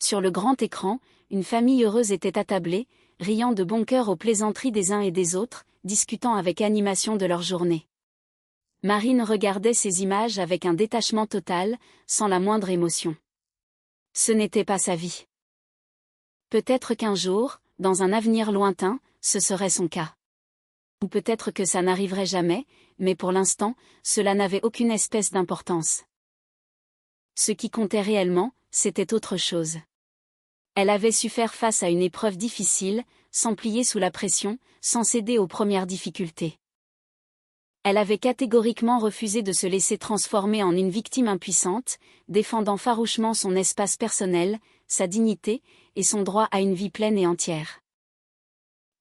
Sur le grand écran, une famille heureuse était attablée, riant de bon cœur aux plaisanteries des uns et des autres, discutant avec animation de leur journée. Marine regardait ces images avec un détachement total, sans la moindre émotion. Ce n'était pas sa vie. Peut-être qu'un jour, dans un avenir lointain, ce serait son cas. Ou peut-être que ça n'arriverait jamais, mais pour l'instant, cela n'avait aucune espèce d'importance. Ce qui comptait réellement, c'était autre chose. Elle avait su faire face à une épreuve difficile, sans plier sous la pression, sans céder aux premières difficultés. Elle avait catégoriquement refusé de se laisser transformer en une victime impuissante, défendant farouchement son espace personnel, sa dignité, et son droit à une vie pleine et entière.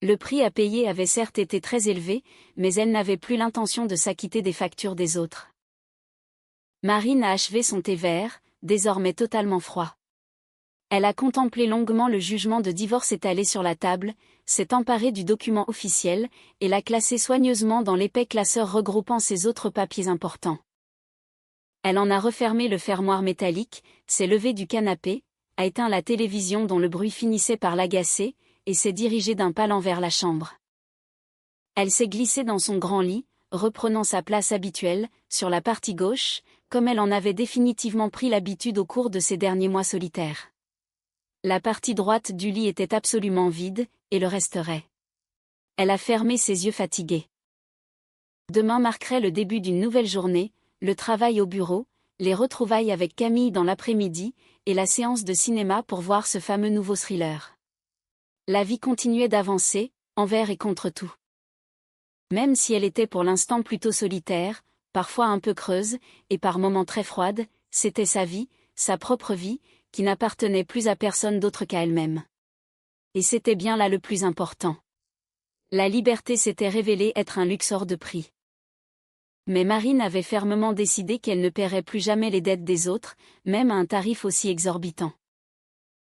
Le prix à payer avait certes été très élevé, mais elle n'avait plus l'intention de s'acquitter des factures des autres. Marine a achevé son thé vert, désormais totalement froid. Elle a contemplé longuement le jugement de divorce étalé sur la table, s'est emparée du document officiel, et l'a classé soigneusement dans l'épais classeur regroupant ses autres papiers importants. Elle en a refermé le fermoir métallique, s'est levée du canapé, a éteint la télévision dont le bruit finissait par l'agacer, et s'est dirigée d'un pas lent vers la chambre. Elle s'est glissée dans son grand lit, reprenant sa place habituelle, sur la partie gauche, comme elle en avait définitivement pris l'habitude au cours de ces derniers mois solitaires. La partie droite du lit était absolument vide, et le resterait. Elle a fermé ses yeux fatigués. Demain marquerait le début d'une nouvelle journée, le travail au bureau, les retrouvailles avec Camille dans l'après-midi, et la séance de cinéma pour voir ce fameux nouveau thriller. La vie continuait d'avancer, envers et contre tout. Même si elle était pour l'instant plutôt solitaire, parfois un peu creuse, et par moments très froide, c'était sa vie, sa propre vie, qui n'appartenait plus à personne d'autre qu'à elle-même. Et c'était bien là le plus important. La liberté s'était révélée être un luxe hors de prix. Mais Marine avait fermement décidé qu'elle ne paierait plus jamais les dettes des autres, même à un tarif aussi exorbitant.